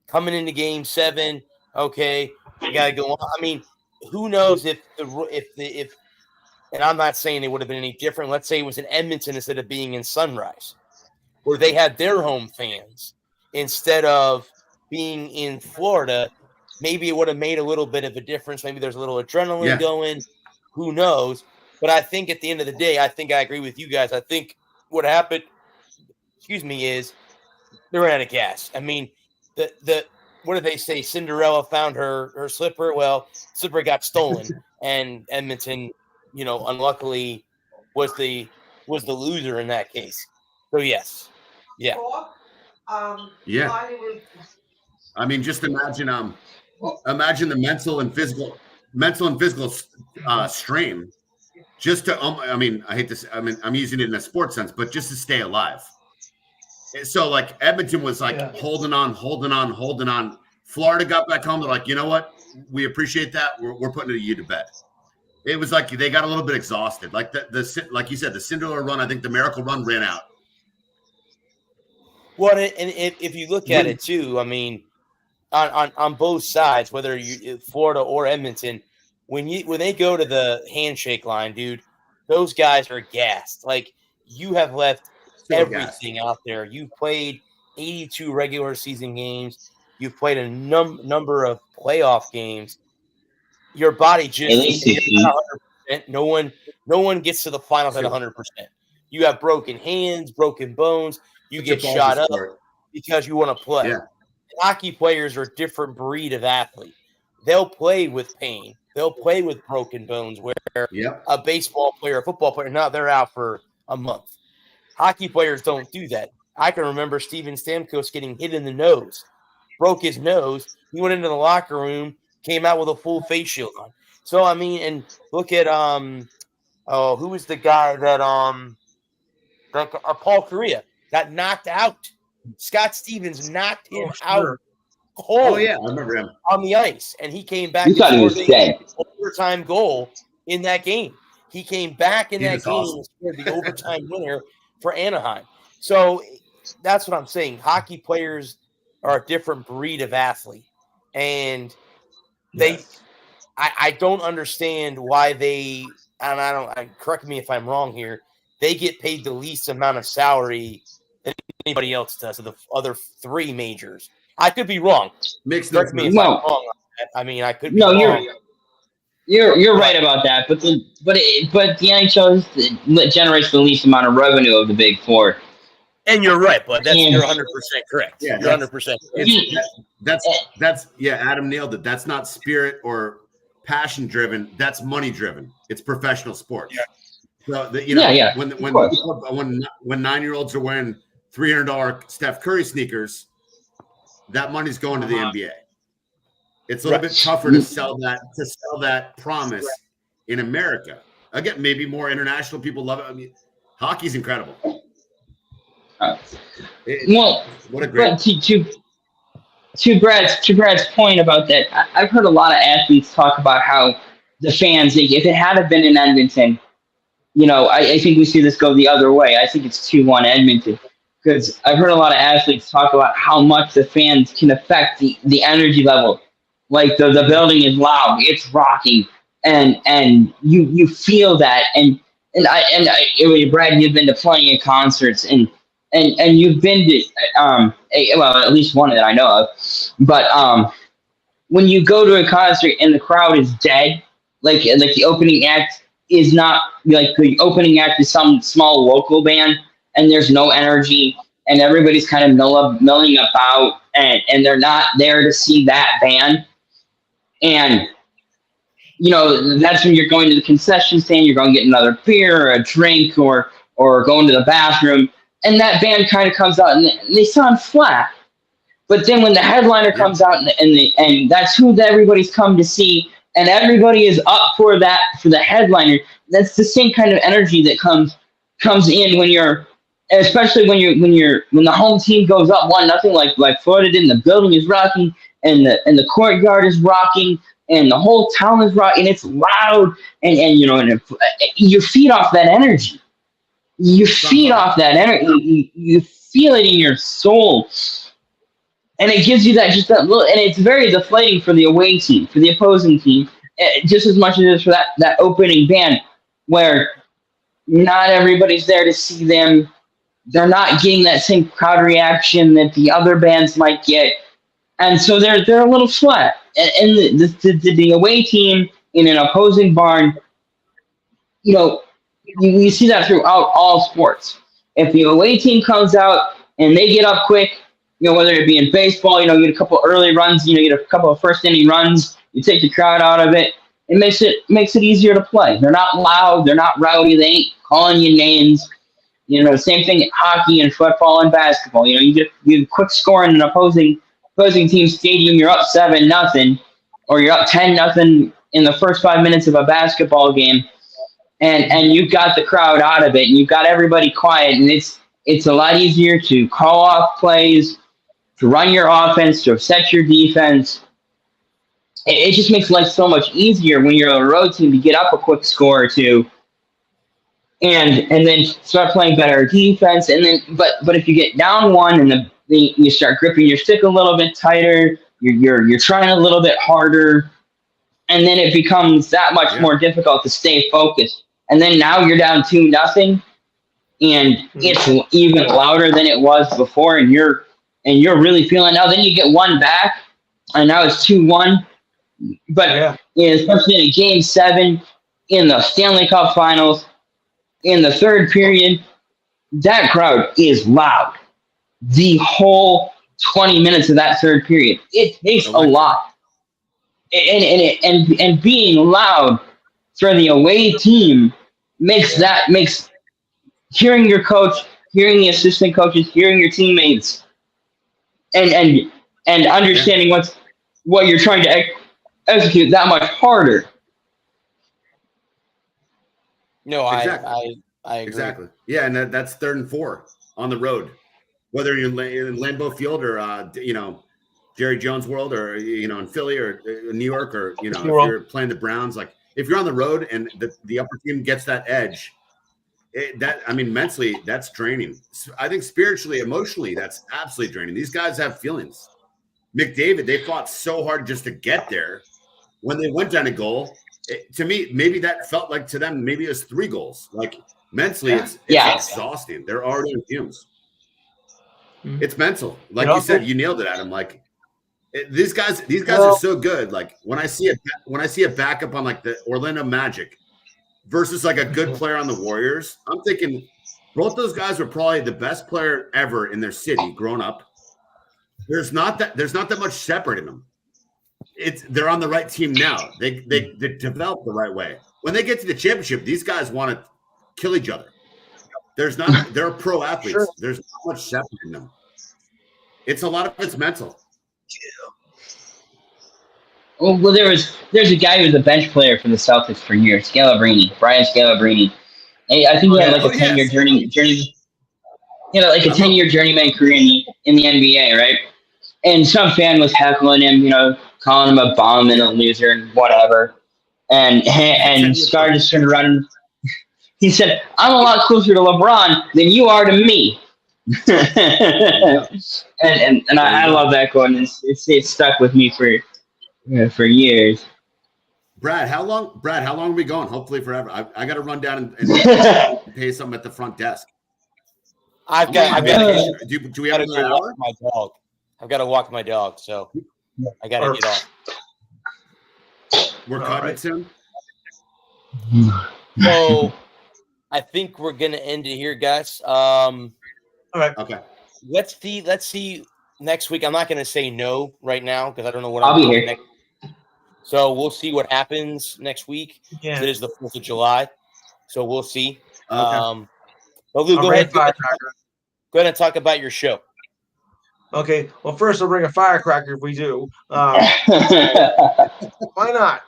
Coming into game 7, okay, you got to go on. I mean, who knows if and I'm not saying it would have been any different. Let's say it was in Edmonton instead of being in Sunrise, where they had their home fans instead of being in Florida. Maybe it would have made a little bit of a difference. Maybe there's a little adrenaline going. Who knows? But I think at the end of the day, I think I agree with you guys. I think what happened, is they ran out of gas. I mean, the what did they say? Cinderella found her slipper. Well, slipper got stolen, and Edmonton, unluckily was the loser in that case. So yes, yeah. Just imagine the mental and physical strain. Just to, I hate this. I'm using it in a sports sense, but just to stay alive. So like Edmonton was like holding on. Florida got back home. They're like, you know what? We appreciate that. We're putting you to bed. It was like they got a little bit exhausted. Like the like you said, the Cinderella run. I think the Miracle Run ran out. Well, and if you look at it too, I mean, on both sides, whether you Florida or Edmonton, when they go to the handshake line, dude, those guys are gassed. Like you have left everything out there. You played 82 regular season games. You've played a number of playoff games. Your body just not 100%. No one gets to the finals at 100%. You have broken hands, broken bones. You get shot up because you want to play. Yeah. Hockey players are a different breed of athlete. They'll play with pain. They'll play with broken bones where a baseball player, a football player, they're out for a month. Hockey players don't do that. I can remember Steven Stamkos getting hit in the nose, broke his nose. He went into the locker room, came out with a full face shield on. So, I mean, and look at, who was the guy that Paul Correa got knocked out. Scott Stevens knocked him out cold. Oh, yeah, I remember him. On the ice, and he came back and scored the overtime goal in that game. He came back in that game and scored the overtime winner for Anaheim. So that's what I'm saying. Hockey players are a different breed of athlete. And I don't understand why correct me if I'm wrong here, they get paid the least amount of salary than anybody else does of the other 3 majors. I could be wrong. Makes no Correct me if sense. I'm wrong on that. I mean, I could be No, wrong. you're right about that. But the NHL generates the least amount of revenue of the Big Four. And you're right, but And- you're 100% correct. Yeah, You're 100%. That's Adam nailed it. That's not spirit or passion driven. That's money driven. It's professional sports. Yeah. So when 9-year-olds are wearing $300 Steph Curry sneakers, that money's going to the NBA. It's a little bit tougher to sell that promise in America. Again, maybe more international people love it. I mean, hockey's incredible. What a great. But to Brad's point about that, I've heard a lot of athletes talk about how the fans, if it had been in Edmonton, I think we see this go the other way. I think it's 2-1 Edmonton, because I've heard a lot of athletes talk about how much the fans can affect the energy level. Like the building is loud, it's rocking, and you feel that. And Brad, you've been to plenty of concerts, and you've been to at least one that I know of. But when you go to a concert and the crowd is dead, like the opening act is not like the opening act is some small local band, and there's no energy, and everybody's kind of milling about, and they're not there to see that band. And that's when you're going to the concession stand, you're going to get another beer or a drink or going to the bathroom, and that band kind of comes out and they sound flat. But then when the headliner comes out and that's who everybody's come to see, and everybody is up for the headliner, that's the same kind of energy that comes in when you're, especially when the home team goes up 1-0, like Florida did, and the building is rocking, and the courtyard is rocking, and the whole town is rocking, and it's loud, and you feed off that energy. You feed off that energy. You feel it in your soul, and it gives you that little. And it's very deflating for the away team, for the opposing team, just as much as it is for that opening band, where not everybody's there to see them. They're not getting that same crowd reaction that the other bands might get, and so they're a little flat. And the away team in an opposing barn, you see that throughout all sports. If the away team comes out and they get up quick, whether it be in baseball, you get a couple early runs, you get a couple of first inning runs, you take the crowd out of it, it makes it easier to play. They're not loud, they're not rowdy, they ain't calling you names. Same thing in hockey and football and basketball. You get quick score in an opposing team stadium, you're up 7-0, or you're up 10-0 in the first 5 minutes of a basketball game, and you've got the crowd out of it, and you've got everybody quiet, and it's a lot easier to call off plays, to run your offense, to set your defense. It just makes life so much easier when you're a road team to get up a quick score or two, and then start playing better defense. And then, but if you get down one and you start gripping your stick a little bit tighter, you're trying a little bit harder, and then it becomes that much more difficult to stay focused. And then now you're down 2-0, and it's even louder than it was before, and you're really feeling. Now then you get one back, and now it's 2-1. But especially in a Game 7 in the Stanley Cup Finals, in the third period, that crowd is loud. The whole 20 minutes of that third period, it takes a lot, and being loud for the away team makes hearing your coach, hearing the assistant coaches, hearing your teammates, and understanding what you're trying to execute that much harder. No, Exactly. I agree. Exactly. Yeah, and that's 3rd and 4 on the road, whether you're in Lambeau Field or Jerry Jones World, or in Philly or New York, or if you're playing the Browns. Like, if you're on the road and the upper team gets that edge, mentally that's draining. I think spiritually, emotionally, that's absolutely draining. These guys have feelings. McDavid, they fought so hard just to get there. When they went down a goal, to me, maybe that felt like to them, maybe it was 3 goals. Like, mentally, it's exhausting. They're already in fumes. It's mental. Like you said, you nailed it, Adam. Like, These guys are so good. Like when I see a backup on like the Orlando Magic versus like a good player on the Warriors, I'm thinking both those guys were probably the best player ever in their city growing up. There's not that much separating them. They're on the right team now. They develop the right way. When they get to the championship, these guys want to kill each other. They're pro athletes. Sure. There's not much separating them. It's a lot of it's mental. Well, there's a guy who was a bench player for the Celtics for years, Brian Scalabrine. I think he had like a 10-year journey. He had like a 10-year journeyman career in the NBA, right? And some fan was heckling him, calling him a bum and a loser and whatever. And Scar just turned around and he said, "I'm a lot closer to LeBron than you are to me." and I love that quote. And it's stuck with me for years. Brad, how long are we going? Hopefully forever. I got to run down and pay something at the front desk. I've got do we have another hour? My dog. I've got to walk my dog, so I got to get off. We're cutting soon. So I think we're gonna end it here, guys. All right. Okay. Let's see next week. I'm not gonna say no right now because I don't know what I'll I'm be doing here. next. So we'll see what happens next week. Yeah. It is the 4th of July, so we'll see. Okay. But Lou, go ahead and talk about your show. Okay. Well, first I'll bring a firecracker if we do. Why not?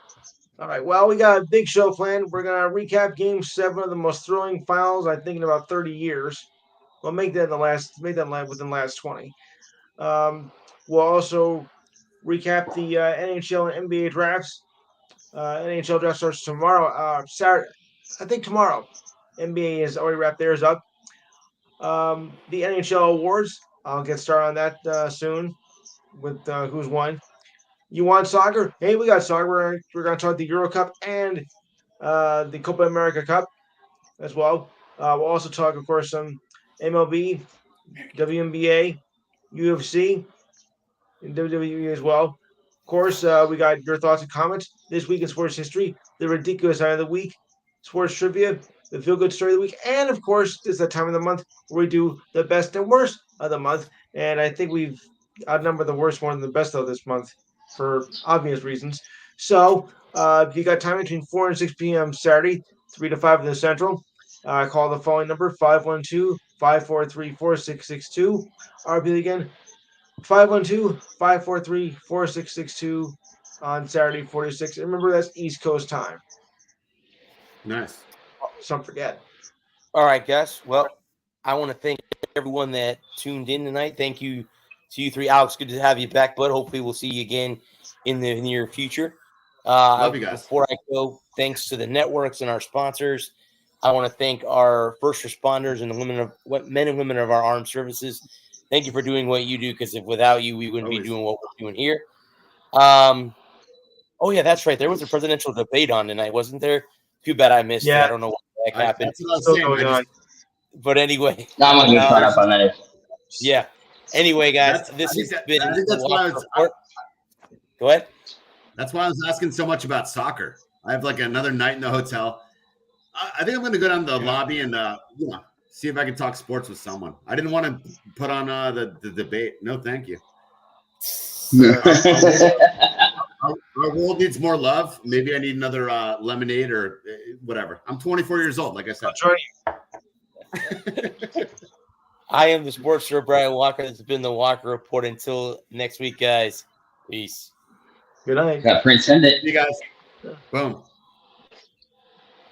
All right. Well, we got a big show planned. We're gonna recap Game 7 of the most thrilling finals I think in about 30 years. We'll make that within the last 20. We'll also recap the NHL and NBA drafts. NHL draft starts tomorrow. Saturday, I think tomorrow. NBA has already wrapped theirs up. The NHL awards. I'll get started on that soon with who's won. You want soccer? Hey, we got soccer. We're going to talk the Euro Cup and the Copa America Cup as well. We'll also talk, of course, some MLB, WNBA, UFC, and WWE as well. Of course, we got your thoughts and comments this week in sports history, the ridiculous eye of the week, sports trivia, the feel-good story of the week, and, of course, this is the time of the month where we do the best and worst of the month. And I think we've outnumbered the worst more than the best of this month for obvious reasons. So if you got time between 4 and 6 p.m. Saturday, 3 to 5 in the Central, call the following number, 512-543-4662. I'll repeat again, 512-543-4662 on Saturday, 46. And remember, that's East Coast time. Nice. Don't forget. All right, guys. Well, I want to thank everyone that tuned in tonight. Thank you to you three. Alex, good to have you back, bud. Hopefully we'll see you again in the near future. Love you guys. Before I go, thanks to the networks and our sponsors. I want to thank our first responders and the men and women of our armed services. Thank you for doing what you do, because if without you, we wouldn't be doing what we're doing here. Oh, yeah, that's right. There was a presidential debate on tonight, wasn't there? Too bad I missed it. I don't know what the heck happened. But anyway. No, I'm going to get caught up on that. Yeah. Anyway, guys, this has been Go ahead. That's why I was asking so much about soccer. I have like another night in the hotel. I think I'm going to go down to the lobby and see if I can talk sports with someone. I didn't want to put on the debate. No, thank you. Our world needs more love. Maybe I need another lemonade or whatever. I'm 24 years old, like I said. I am the sports star, Brian Walker. This has been the Walker Report. Until next week, guys. Peace. Good night. Got Prince, send it. See you guys. Boom.